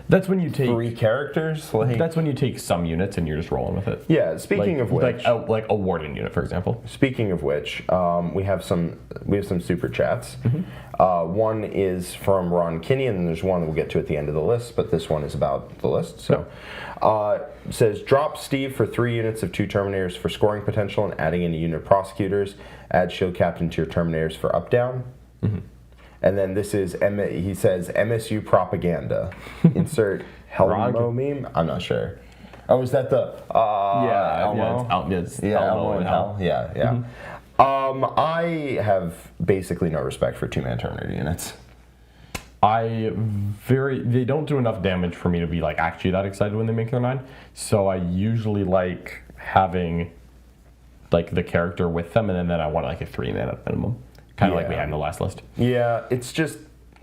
That's when you take 3 characters. Like, that's when you take some units and you're just rolling with it. Yeah. Speaking of which, like a Warden unit, for example. Speaking of which, we have some super chats. Mm-hmm. One is from Ron Kinney, and then there's one we'll get to at the end of the list. But this one is about the list. So, says drop Steve for 3 units of 2 Terminators for scoring potential, and adding in a unit of prosecutors. Add shield captain to your Terminators for up down. Mm-hmm. And then this is, he says, MSU propaganda. Insert Helmo meme? I'm not sure. Oh, is that the, Elmo? Elmo and Hell. Yeah. Mm-hmm. I have basically no respect for 2-man Terminator units. They don't do enough damage for me to be like actually that excited when they make their 9. So I usually like having like the character with them, and then I want like a 3-man at minimum. Kind of like we had in the last list. Yeah, it's just,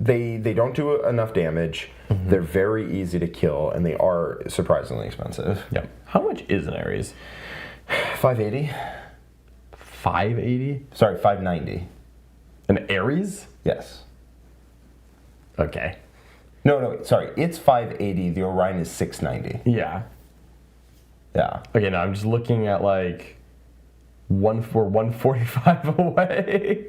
They don't do enough damage. They're very easy to kill, and they are surprisingly expensive. Yeah. How much is an Ares? 580. 580? Sorry, 590. An Ares? Yes. Okay. No, sorry. It's 580. The Orion is 690. Yeah. Yeah. Okay, now I'm just looking at like 145 away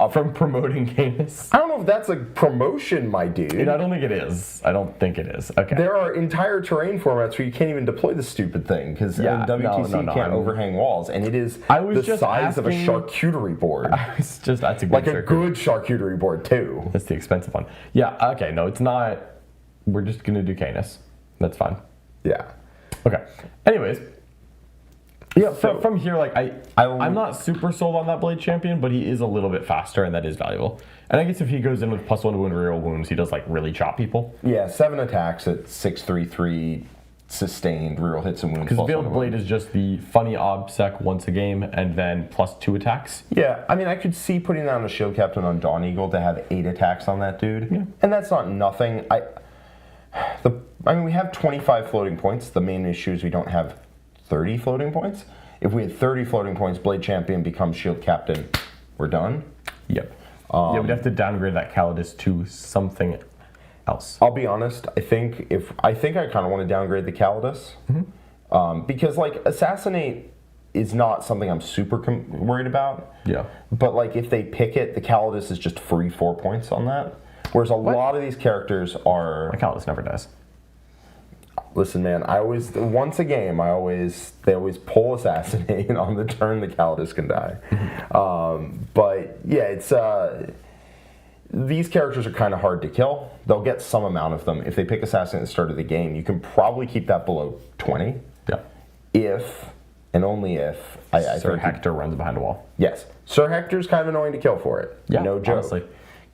from promoting Canis. I don't know if that's a promotion, my dude. I don't think it is. I don't think it is. Okay. There are entire terrain formats where you can't even deploy the stupid thing because Yeah, WTC no, can't overhang walls, and it is the just size of a asking- charcuterie board. It's just that's a good Like a circuit. good charcuterie board too. That's the expensive one. Yeah. Okay. No, it's not. We're just gonna do Canis. That's fine. Yeah. Okay. Anyways. Yeah. So- From here, like I'm not super sold on that Blade Champion, but he is a little bit faster, and that is valuable. And I guess if he goes in with +1 to wound, reroll wounds, he does like really chop people. Yeah, 7 attacks at 633 sustained, reroll hits and wounds. Because +1 to Veiled wound. Blade is just the funny obsec once a game, and then +2 attacks. Yeah, I mean, I could see putting down a shield captain on Dawn Eagle to have 8 attacks on that dude. Yeah. And that's not nothing. I mean, we have 25 floating points. The main issue is we don't have 30 floating points. If we had 30 floating points, Blade Champion becomes shield captain. We're done. Yep. Yeah, we'd have to downgrade that Calidus to something else. I'll be honest. I think I kind of want to downgrade the Calidus because like assassinate is not something I'm super worried about. Yeah. But like if they pick it, the Calidus is just free 4 points on that. Whereas a lot of these characters are. My Calidus never dies. Listen, man. Once a game, they always pull assassinate on the turn the Calidus can die. But yeah, it's these characters are kind of hard to kill. They'll get some amount of them. If they pick assassinate at the start of the game, you can probably keep that below 20. Yeah. If and only if I Sir think Hector runs behind a wall. yes, Sir Hector's kind of annoying to kill for it. Yeah, no joke. honestly.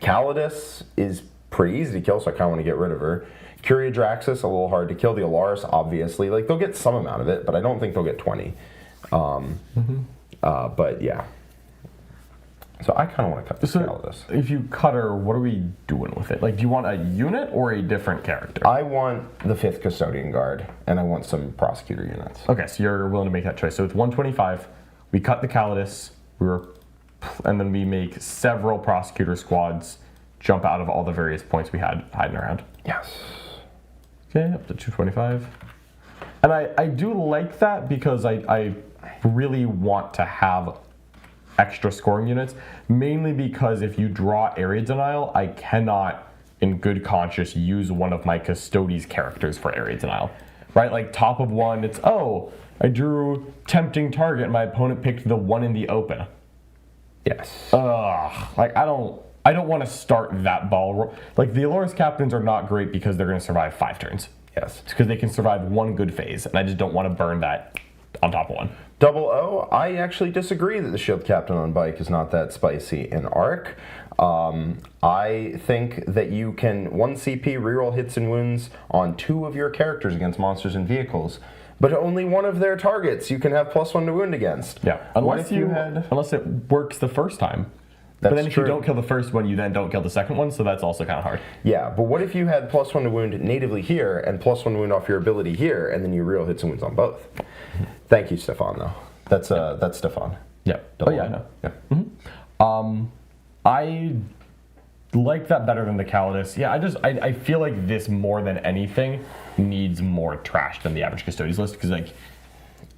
Calidus is pretty easy to kill, so I kind of want to get rid of her. Curia Draxus, a little hard to kill. The Alaris, obviously. Like, they'll get some amount of it, but I don't think they'll get 20. But, yeah. So I kind of want to cut the Calidus. If you cut her, what are we doing with it? Like, do you want a unit or a different character? I want the 5th Custodian Guard, and I want some Prosecutor units. Okay, so you're willing to make that choice. So it's 125. We cut the Calidus. And then we make several Prosecutor squads jump out of all the various points we had hiding around. Yes. Okay, up to 225. And I do like that because I really want to have extra scoring units, mainly because if you draw area denial, I cannot, in good conscience, use one of my Custodes characters for area denial. Right? Like top of one, it's, oh, I drew tempting target and my opponent picked the one in the open. Yes. Like I don't want to start that ball. Like the Aloris captains are not great because they're going to survive 5 turns. Yes. It's because they can survive one good phase, and I just don't want to burn that on top of one. Double O, I actually disagree that the Shield Captain on bike is not that spicy in Arc. I think that you can 1 CP reroll hits and wounds on 2 of your characters against monsters and vehicles, but only one of their targets you can have +1 to wound against. Yeah, unless it works the first time. But then if you don't kill the first one, you then don't kill the second one, so that's also kind of hard. Yeah, but what if you had +1 to wound natively here and +1 to wound off your ability here, and then you reroll hits and wounds on both? Thank you, Stefan. Though that's Stefan. Yeah. Double I O. know. Yeah. I like that better than the Calidus. Yeah, I feel like this more than anything needs more trash than the average Custodes list because like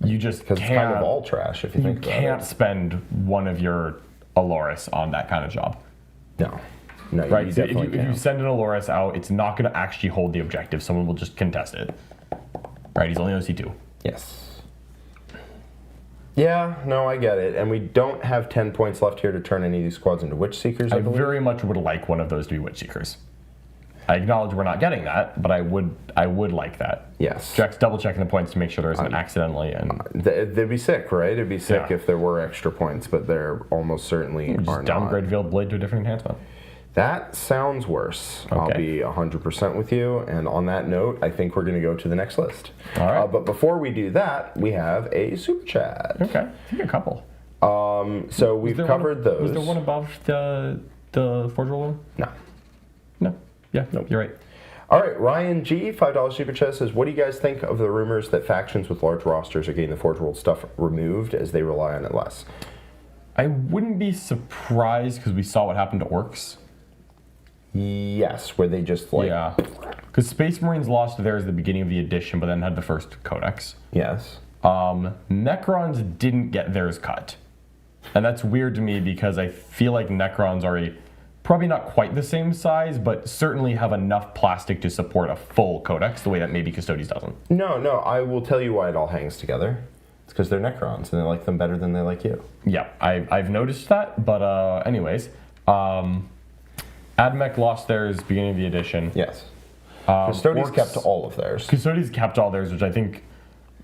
you just because it's kind of all trash if you think about it. You can't spend one of your Aloris on that kind of job. No, right? You So definitely if you can't. send an Aloris out, it's not going to actually hold the objective. Someone will just contest it. Right? He's only OC2. Yes. Yeah, no, I get it. And we don't have 10 points left here to turn any of these squads into Witch Seekers, I I believe. very much would like one of those to be Witch Seekers. I acknowledge we're not getting that, but I would like that. Yes. Jack's double checking the points to make sure there isn't accidentally and They'd be sick, right? It'd be sick Yeah. if there were extra points, but there almost certainly just are downgrade not. Veiled Blade to a different enhancement. That sounds worse. I'll Okay. be 100% with you. And on that note, I think we're going to go to the next list. All right. But before we do that, we have a super chat. Okay, I think a couple. So we've covered those. Was there one above the Forge Roll one? No. Yeah, you're right. All right, Ryan G, $5 super chat says, what do you guys think of the rumors that factions with large rosters are getting the Forge World stuff removed as they rely on it less? I wouldn't be surprised because we saw what happened to Orcs. Yes, where they just like... Yeah. Because Space Marines lost theirs at the beginning of the edition, but then had the first codex. Yes. Necrons didn't get theirs cut. And that's weird to me because I feel like Necrons are probably not quite the same size, but certainly have enough plastic to support a full codex the way that maybe Custodes doesn't. No, I will tell you why it all hangs together. It's because they're Necrons and they like them better than they like you. Yeah, I've noticed that, but anyways. Admech lost theirs beginning of the edition. Yes. Custodes kept all of theirs. Custodes kept all theirs, which I think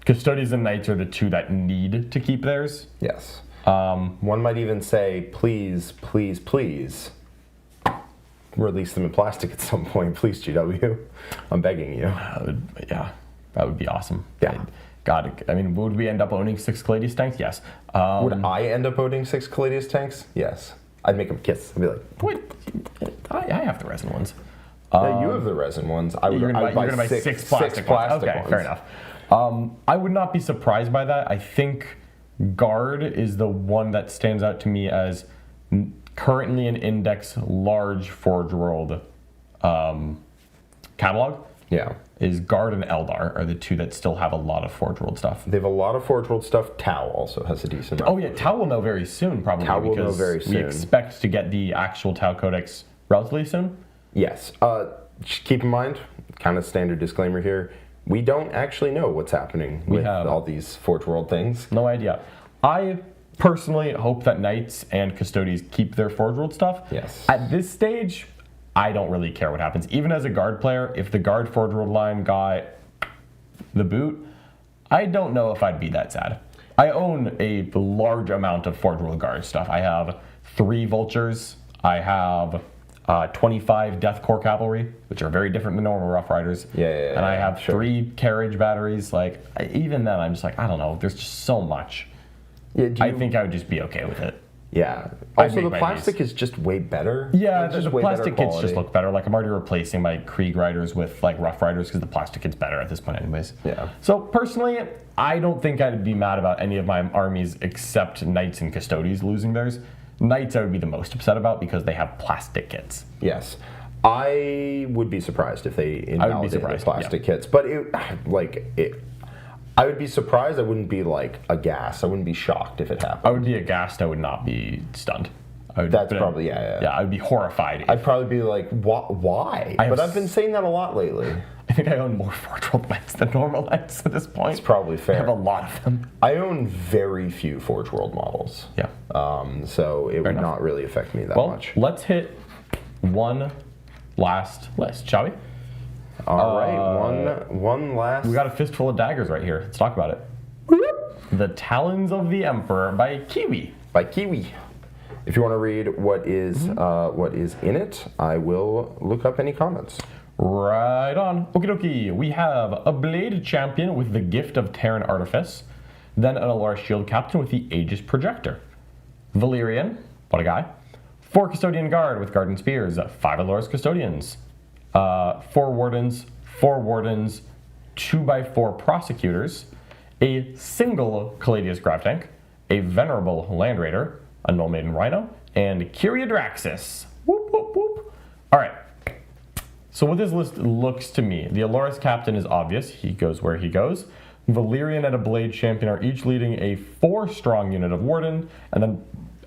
Custodes and Knights are the two that need to keep theirs. Yes. One might even say, please, please, please, release them in plastic at some point, please, GW. I'm begging you. Yeah, that would be awesome. Yeah. God, I mean, would we end up owning 6 Caladius tanks? Yes. Would I end up owning 6 Caladius tanks? Yes. I'd make them kiss. I'd be like, wait, I have the resin ones. no, you have the resin ones. I would You're gonna buy six plastic ones. Okay, ones. fair enough. I would not be surprised by that. I think Guard is the one that stands out to me as currently an index large Forge World catalog. Yeah. Is Guard and Eldar are the two that still have a lot of Forge World stuff. They have a lot of Forge World stuff. Tau also has a decent amount. Oh yeah, Tau will know very soon probably. Tau will know because very soon. We expect to get the actual Tau Codex relatively soon. Yes. Just keep in mind, kind of standard disclaimer here, we don't actually know what's happening with all these Forge World things. No idea. I personally hope that Knights and Custodes keep their Forge World stuff. Yes. At this stage, I don't really care what happens. Even as a Guard player, if the Guard Forge World line got the boot, I don't know if I'd be that sad. I own a large amount of Forge World Guard stuff. I have 3 Vultures. I have 25 Death Corps Cavalry, which are very different than normal Rough Riders. Yeah, and I have 3 Carriage Batteries. Like, even then, I'm just like, I don't know. There's just so much. Yeah, I think I would just be okay with it. Yeah. I'd Also, make the my plastic peace. is just way better. Yeah, It's just the way better plastic kits quality. just look better. Like, I'm already replacing my Krieg Riders with, like, Rough Riders because the plastic kit's better at this point anyways. Yeah. So, personally, I don't think I'd be mad about any of my armies except Knights and Custodes losing theirs. Knights I would be the most upset about because they have plastic kits. Yes. I would be surprised if they invalidated the plastic kits. But I would be surprised. I wouldn't be like aghast. I wouldn't be shocked if it happened. I would be aghast. I would not be stunned. That's probably, yeah. Yeah, I would be horrified. I'd probably be like, why? But I've been saying that a lot lately. I think I own more Forge World Knights than normal Knights at this point. It's probably fair. I have a lot of them. I own very few Forge World models. Yeah. So it would not really affect me that much. Let's hit one last list, shall we? All right, one last. We got a fistful of daggers right here. Let's talk about it. The Talons of the Emperor by Kiwi. By Kiwi. If you want to read what is in it, I will look up any comments. Right on. Okie dokie. We have a Blade Champion with the Gift of Terran Artifice. Then an Alara Shield Captain with the Aegis Projector. Valyrian, what a guy. 4 Custodian Guard with Garden Spears. 5 Alara's Custodians. 4 Wardens, 2x4 Prosecutors. A single Caladius Grav Tank. A Venerable Land Raider. A Null Maiden Rhino. And Kyria Draxus. Whoop, whoop, whoop. All right. So what this list looks to me, the Alaris Captain is obvious. He goes where he goes. Valyrian and a Blade Champion are each leading a 4-strong unit of Warden, and then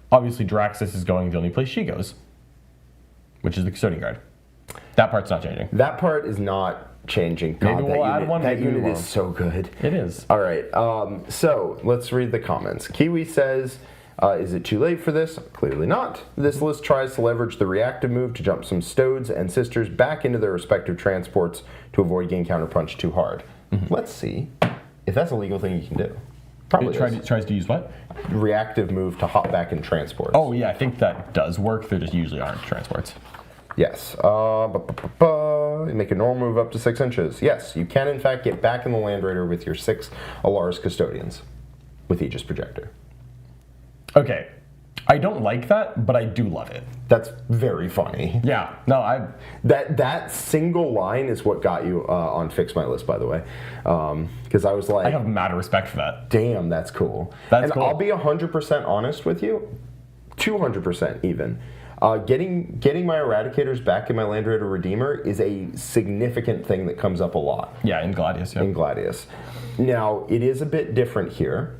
obviously Draxus is going the only place she goes, which is the Custodian Guard. That part's not changing. That part is not changing. God, Maybe we'll add one. That unit is so good. It is. All right. So let's read the comments. Kiwi says, is it too late for this? Clearly not. This list tries to leverage the reactive move to jump some Stodes and Sisters back into their respective transports to avoid getting counterpunched too hard. Let's see if that's a legal thing you can do. Probably It tries to use what? Reactive move to hop back in transports. Oh yeah, I think that does work. There just usually aren't transports. Yes. Make a normal move up to 6 inches. Yes, you can in fact get back in the Land Raider with your 6 Alaris Custodians with Aegis Projector. Okay, I don't like that, but I do love it. That's very funny. Yeah. No, That single line is what got you on Fix My List, by the way. Because I was like, I have mad respect for that. damn, that's cool. That's cool. I'll be 100% honest with you, 200% even. Getting my Eradicators back in my Land Raider Redeemer is a significant thing that comes up a lot. Yeah, in Gladius, yeah. In Gladius. Now, it is a bit different here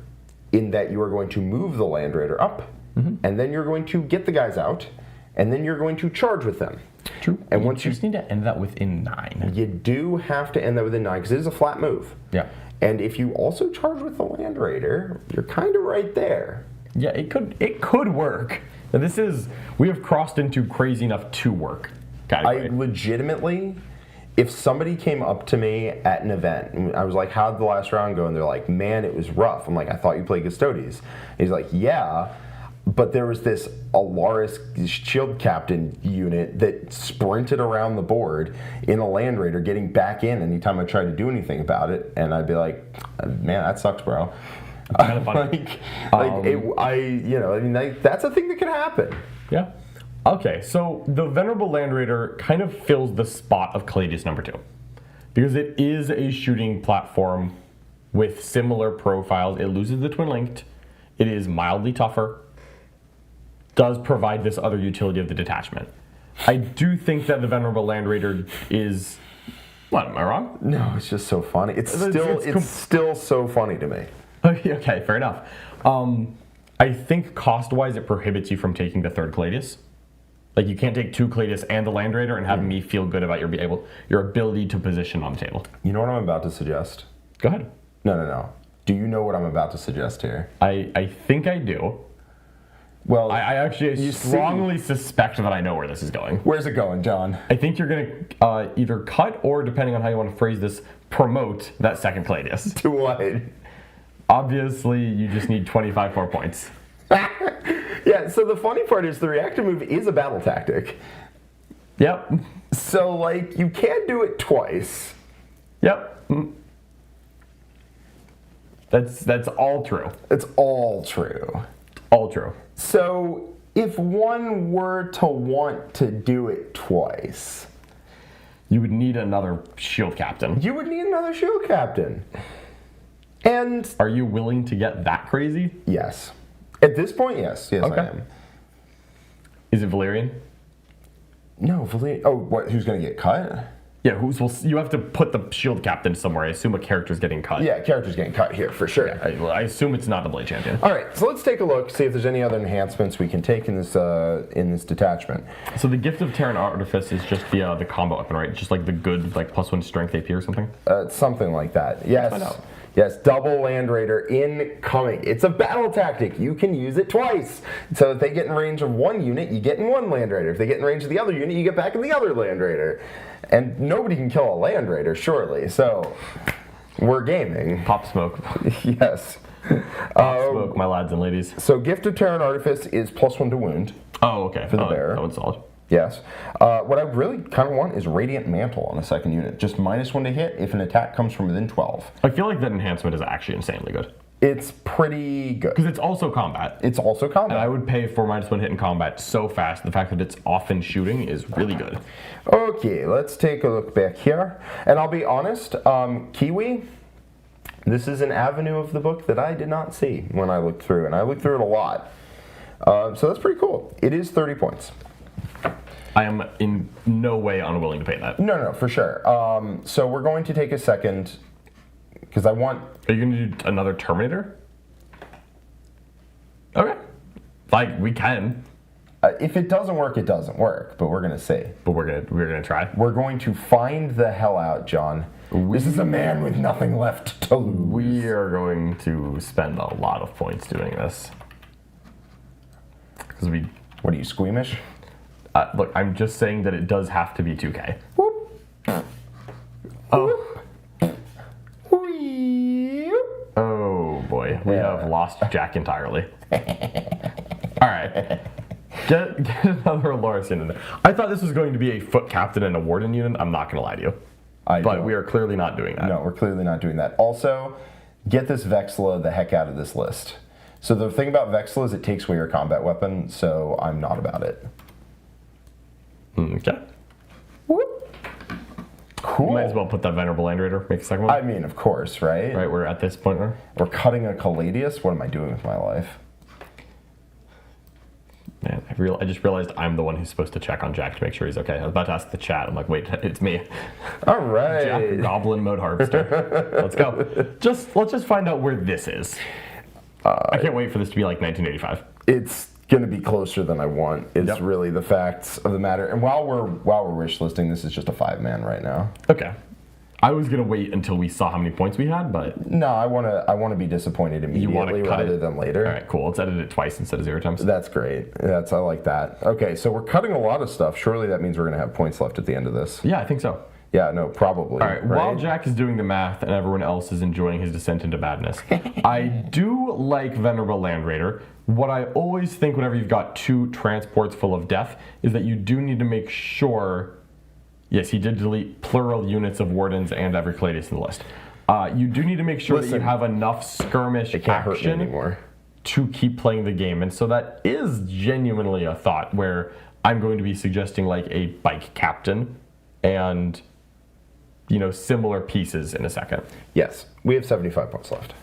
in that you are going to move the Land Raider up, and then you're going to get the guys out, and then you're going to charge with them. True. And you once you just need to end that within 9. You do have to end that within 9 because it is a flat move. Yeah. And if you also charge with the Land Raider, you're kind of right there. Yeah, it could work. And we have crossed into crazy enough to work category. I legitimately, if somebody came up to me at an event and I was like, how'd the last round go? And they're like, man, it was rough. I'm like, I thought you played Custodes. And he's like, yeah, but there was this Alaris Shield Captain unit that sprinted around the board in a Land Raider, getting back in anytime I tried to do anything about it. And I'd be like, man, that sucks, bro. Kind of funny. That's a thing that can happen. Yeah. Okay, so the Venerable Land Raider kind of fills the spot of Cladius number 2. Because it is a shooting platform with similar profiles. It loses the Twin Linked. It is mildly tougher. Does provide this other utility of the detachment. I do think that the Venerable Land Raider is... What, am I wrong? No, it's just so funny. It's still so funny to me. Okay, fair enough. I think cost-wise, it prohibits you from taking the 3rd Cladius. Like, you can't take 2 Cladius and the Land Raider and have me feel good about your ability to position on the table. You know what I'm about to suggest? Go ahead. No. Do you know what I'm about to suggest here? I think I do. Well, I actually strongly suspect that I know where this is going. Where's it going, John? I think you're going to either cut or, depending on how you want to phrase this, promote that 2nd Cladius. To what? Obviously, you just need 25 more points. Yeah, so the funny part is the reactor move is a battle tactic. Yep. So, like, you can do it twice. Yep. That's all true. It's all true. All true. So, if one were to want to do it twice... You would need another shield captain. You would need another shield captain. And... Are you willing to get that crazy? Yes. At this point, yes. Yes, okay. I am. Is it Valerian? No, Valerian... Oh, what? Who's going to get cut? Yeah, you have to put the shield captain somewhere. I assume a character's getting cut. Yeah, character's getting cut here, for sure. Yeah, I assume it's not a Blade Champion. All right, so let's take a look, see if there's any other enhancements we can take in this detachment. So the Gift of Terran Artifice is just the combat weapon, right? Just like the good, like +1 strength AP or something? Something like that. Yes. Find out. Yes, double Land Raider incoming. It's a battle tactic. You can use it twice. So if they get in range of one unit, you get in one Land Raider. If they get in range of the other unit, you get back in the other Land Raider. And nobody can kill a Land Raider, surely. So we're gaming. Pop smoke. Yes. Pop smoke, my lads and ladies. So Gift of Terran Artifice is +1 to wound. Oh, okay. For the bearer. That one's solid. Yes. What I really kind of want is Radiant Mantle on a 2nd unit. Just -1 to hit if an attack comes from within 12. I feel like that enhancement is actually insanely good. It's pretty good. Because it's also combat. It's also combat. And I would pay for -1 hit in combat so fast. The fact that it's often shooting is really good. Okay, let's take a look back here. And I'll be honest, Kiwi, this is an avenue of the book that I did not see when I looked through. And I looked through it a lot. So that's pretty cool. It is 30 points. I am in no way unwilling to pay that. No, for sure. So we're going to take a second, because I want... Are you going to do another Terminator? Okay. Like, we can. If it doesn't work, it doesn't work, but we're going to see. But we're gonna try. We're going to find the hell out, John. This is a man with nothing left to lose. We are going to spend a lot of points doing this. Because we... What are you, squeamish? Look, I'm just saying that it does have to be 2K. Whoop. Oh. Oh boy, we have lost Jack entirely. Alright. Get another Alaris in there. I thought this was going to be a foot captain and a warden unit, I'm not going to lie to you. But we are clearly not doing that. No, we're clearly not doing that. Also, get this Vexilla the heck out of this list. So the thing about Vexel is it takes away your combat weapon, so I'm not about it. Okay. Whoop. Cool. Might as well put that Venerable Land Raider, make a second one. I mean, of course, right? Right, we're at this point now. We're cutting a Caladius? What am I doing with my life? Man, I just realized I'm the one who's supposed to check on Jack to make sure he's okay. I was about to ask the chat. I'm like, wait, it's me. All right. Jack, Goblin Mode Harvester. Let's go. Let's just find out where this is. I can't wait for this to be like 1985. It's going to be closer than I want. It's really the facts of the matter. And while we're wish listing, this is just a 5-man right now. Okay. I was gonna wait until we saw how many points we had, but No, I want to be disappointed immediately rather than later. all right, cool. Let's edit it twice instead of 0 times. That's great. I like that. Okay, so we're cutting a lot of stuff. Surely that means we're going to have points left at the end of this. Yeah, I think so. Yeah, no, probably. All right. While Jack is doing the math and everyone else is enjoying his descent into badness, I do like Venerable Land Raider. What I always think whenever you've got 2 transports full of death is that you do need to make sure. Yes, he did delete plural units of wardens and every Caladius in the list. You do need to make sure that you have enough skirmish It can't hurt me action anymore. to keep playing the game. And so that is genuinely a thought where I'm going to be suggesting like a bike captain and, similar pieces in a second. Yes, we have 75 points left.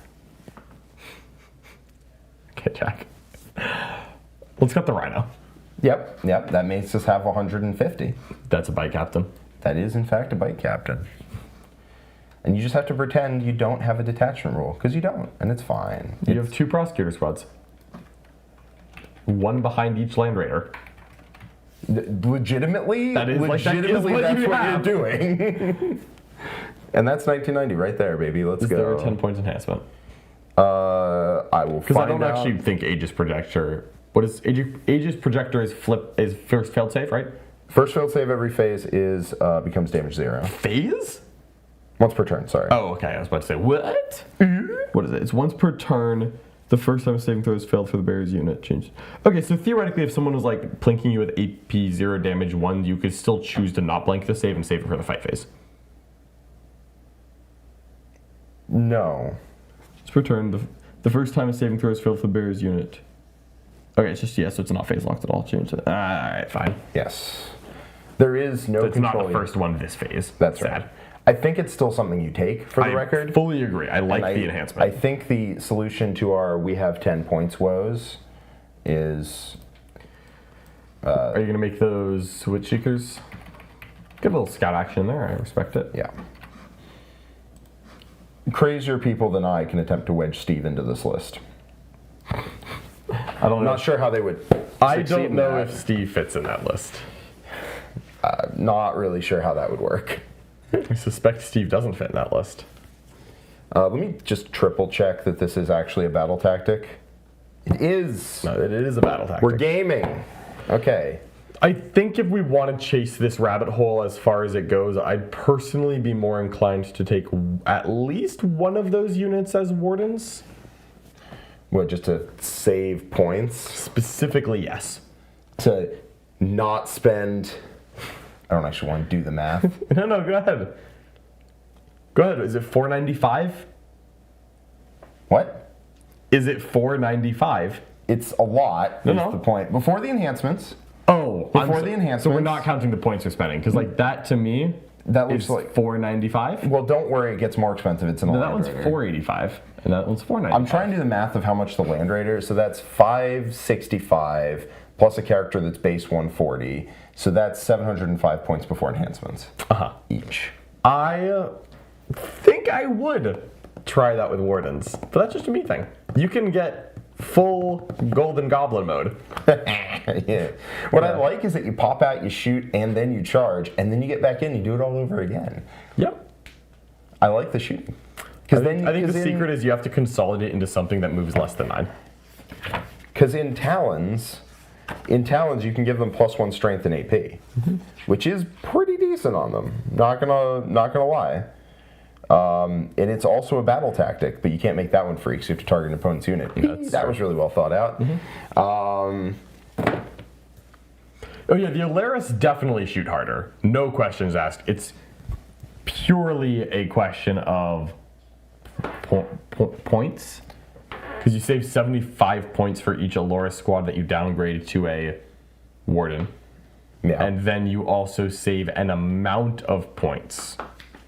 Okay, Jack. Let's cut the Rhino. Yep, that makes us have 150. That's a bike captain. That is, in fact, a bike captain. And you just have to pretend you don't have a detachment rule, because you don't, and it's fine. You have 2 prosecutor squads. 1 behind each Land Raider. Legitimately, That is what that's you what have. you're doing. And that's 1990 right there, baby. Let's Is go. there a 10 points enhancement? I will Because I find don't out. actually think Aegis Projector. What is Aegis Projector is first failed save, right? First failed save every phase is becomes damage 0. Phase? Once per turn, sorry. Oh, okay. I was about to say, what? What is it? It's once per turn. The first time a saving throw is failed for the barrier's unit changed. Okay, so theoretically, if someone was like plinking you with AP 0 damage 1, you could still choose to not blank the save and save it for the fight phase. No. It's per turn. The first time a saving throw is failed for the barrier's unit. Okay, it's just, so it's not phase locked at all. Change it. Alright, fine. Yes. There is no So it's control. not the first one this phase. That's sad. right. I think it's still something you take, for the record. I fully agree. I like the enhancement. I think the solution to our we have 10 points woes is... Are you going to make those switch seekers? Get a little scout action in there. I respect it. Yeah. Crazier people than I can attempt to wedge Steve into this list. I don't know. Not sure how they would I succeed don't in know that. if Steve fits in that list. Not really sure how that would work. I suspect Steve doesn't fit in that list. Let me just triple check that this is actually a battle tactic. It is. No, it is a battle tactic. We're gaming. Okay. I think if we want to chase this rabbit hole as far as it goes, I'd personally be more inclined to take at least one of those units as wardens. What, just to save points? Specifically, yes. To not spend... I don't actually want to do the math. No, go ahead. Go ahead. Is it 495? What? Is it 495? It's a lot, is No. the point. Before the enhancements, Oh, Before the enhancements. So we're not counting the points you're spending, because like that to me, that looks is like... 495. Well, don't worry, it gets more expensive. It's an No, that Land one's Raider. 485, and that one's 495. I'm trying to do the math of how much the Land Raider is. So that's 565 plus a character that's base 140. So that's 705 points before enhancements each. I think I would try that with Wardens, but that's just a me thing. You can get full Golden Goblin mode. Yeah. What I like is that you pop out, you shoot, and then you charge, and then you get back in, you do it all over again. Yep. I like the shooting. I think the secret is you have to consolidate into something that moves less than 9. Because in Talons you can give them +1 strength and AP, which is pretty decent on them. Not gonna lie. And it's also a battle tactic, but you can't make that one free because you have to target an opponent's unit. That was really well thought out. Oh yeah, the Alaris definitely shoot harder. No questions asked. It's purely a question of points. Because you save 75 points for each Aloris squad that you downgrade to a Warden. Yeah. And then you also save an amount of points.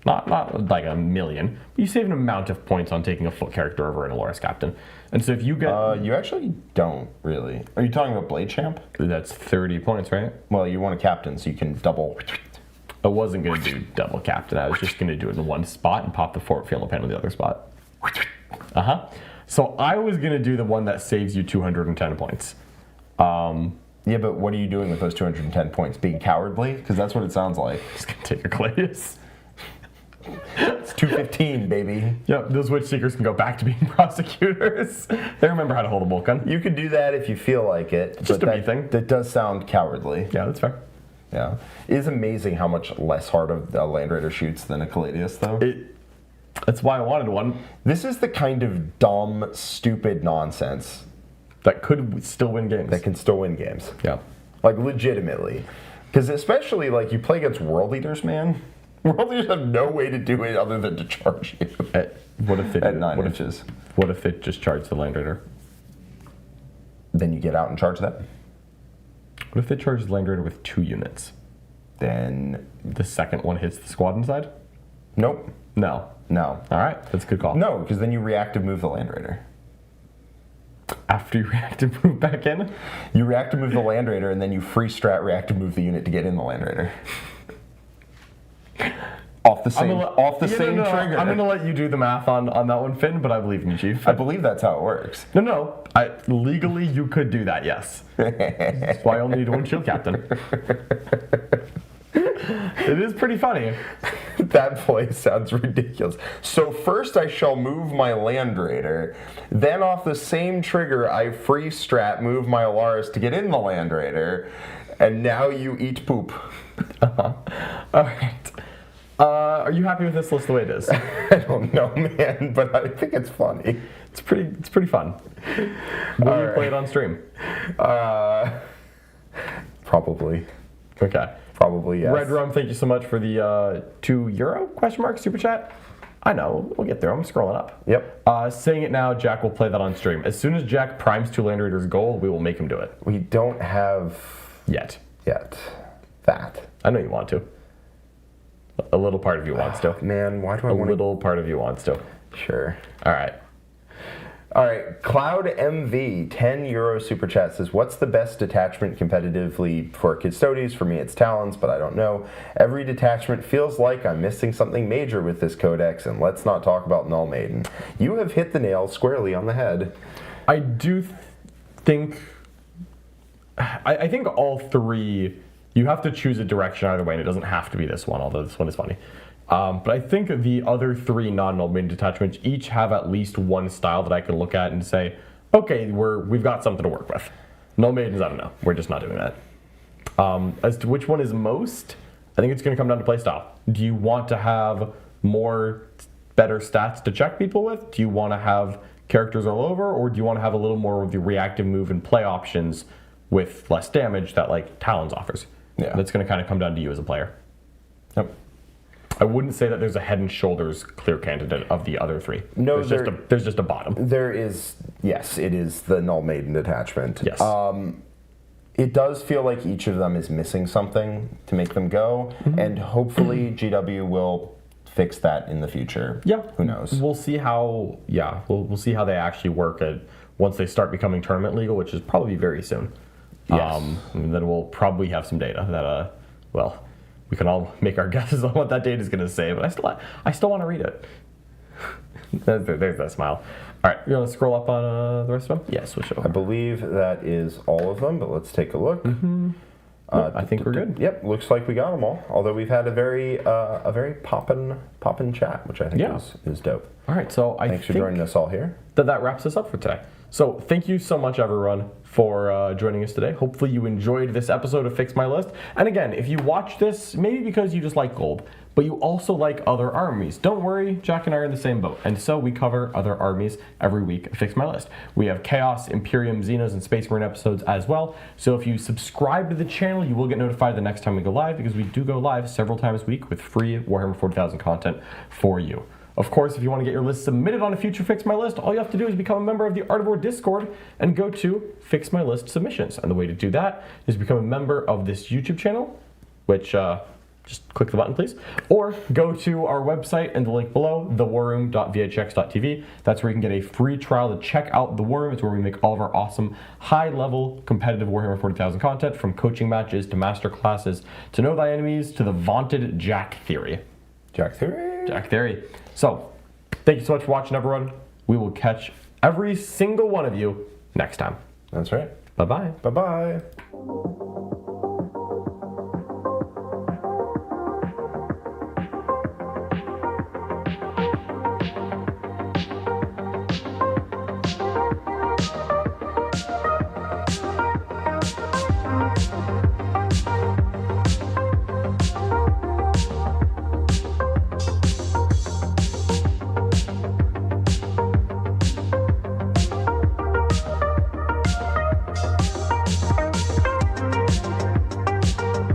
Not like a million, but you save an amount of points on taking a foot character over an Aloris captain. And so if you get... you actually don't, really. Are you talking about Blade Champ? That's 30 points, right? Well, you want a captain, so you can double... I wasn't going to do double captain. I was just going to do it in one spot and pop the Fort Field pen on the other spot. So I was going to do the one that saves you 210 points. Yeah, but what are you doing with those 210 points? Being cowardly? Because that's what it sounds like. Just going to take a Cladius. It's 215, baby. Yep, those witch seekers can go back to being prosecutors. They remember how to hold a bolt gun. You could do that if you feel like it. Just but a me thing. That does sound cowardly. Yeah, that's fair. Yeah. It is amazing how much less hard a Land Raider shoots than a Caladius, though. That's why I wanted one. This is the kind of dumb, stupid nonsense That could still win games. that can still win games. Yeah. Like, legitimately. Because especially, like, you play against World Eaters, man. World Eaters have no way to do it other than to charge you. What if they At 9 inches. What if it just charged the Land Raider? Then you get out and charge them. What if they charge the Land Raider with 2 units? Then, The second one hits the squad inside? nope. No. No. All right, that's a good call. No, because then you reactive move the Land Raider. After you reactive move back in? You reactive move the Land Raider, and then you free strat reactive move the unit to get in the Land Raider. Off the same trigger. I'm going to let you do the math on that one, Finn, but I believe in you, Chief. I believe that's how it works. No. Legally, you could do that, yes. That's why I only need one shield captain. It is pretty funny. That play sounds ridiculous. So first I shall move my Land Raider, then off the same trigger I free strat move my Alaris to get in the Land Raider, and now you eat poop. All right. Are you happy with this list the way it is? I don't know, man, but I think it's funny. It's pretty fun. Will you play it on stream? Probably. Okay. Probably, yes. Red Rum, thank you so much for the €2 super chat. I know, we'll get there. I'm scrolling up. Yep. Saying it now, Jack will play that on stream. As soon as Jack primes 2 Land Raiders gold, we will make him do it. We don't have Yet. that. I know you want to. A little part of you wants to. Man, why do I A want little part of you wants to. Sure. All right. All right, Cloud MV, €10 super chat says, what's the best detachment competitively for Custodes? For me, it's Talons, but I don't know. Every detachment feels like I'm missing something major with this codex, and let's not talk about Null Maiden. You have hit the nail squarely on the head. I do think... I think all 3... You have to choose a direction either way, and it doesn't have to be this one, although this one is funny. But I think the other 3 non-Null Maiden detachments each have at least one style that I can look at and say, okay, we've got something to work with. Null Maidens, I don't know. We're just not doing that. As to which one is most, I think it's going to come down to playstyle. Do you want to have better stats to check people with? Do you want to have characters all over? Or do you want to have a little more of the reactive move and play options with less damage that like Talons offers? Yeah. That's going to kind of come down to you as a player. Yep. I wouldn't say that there's a head and shoulders clear candidate of the other 3. No, there's just a bottom. There is, yes, it is the Null Maiden detachment. Yes. It does feel like each of them is missing something to make them go, and hopefully GW will fix that in the future. Yeah. Who knows? We'll see how. Yeah. We'll see how they actually work once they start becoming tournament legal, which is probably very soon. Yes. And then we'll probably have some data that we can all make our guesses on what that data is going to say, but I still want to read it. There's that smile. All right, you're going to scroll up on the rest of them? Yeah, switch over. I believe that is all of them, but let's take a look. I think we're good. Yep, looks like we got them all. Although we've had a very poppin' chat, which I think is dope. All right, so Thanks for joining us all here. That wraps us up for today. So thank you so much, everyone, for joining us today. Hopefully you enjoyed this episode of Fix My List. And again, if you watch this, maybe because you just like gold, but you also like other armies, don't worry, Jack and I are in the same boat. And so we cover other armies every week at Fix My List. We have Chaos, Imperium, Xenos, and Space Marine episodes as well. So if you subscribe to the channel, you will get notified the next time we go live, because we do go live several times a week with free Warhammer 40,000 content for you. Of course, if you want to get your list submitted on a future Fix My List, all you have to do is become a member of the Art of War Discord and go to Fix My List Submissions. And the way to do that is become a member of this YouTube channel, which just click the button, please. Or go to our website and the link below, thewarroom.vhx.tv. That's where you can get a free trial to check out The War Room. It's where we make all of our awesome, high-level, competitive Warhammer 40,000 content, from coaching matches to master classes to Know Thy Enemies to the vaunted Jack Theory. Jack Theory. Jack Theory. So, thank you so much for watching, everyone. We will catch every single one of you next time. That's right. Bye-bye. Bye-bye.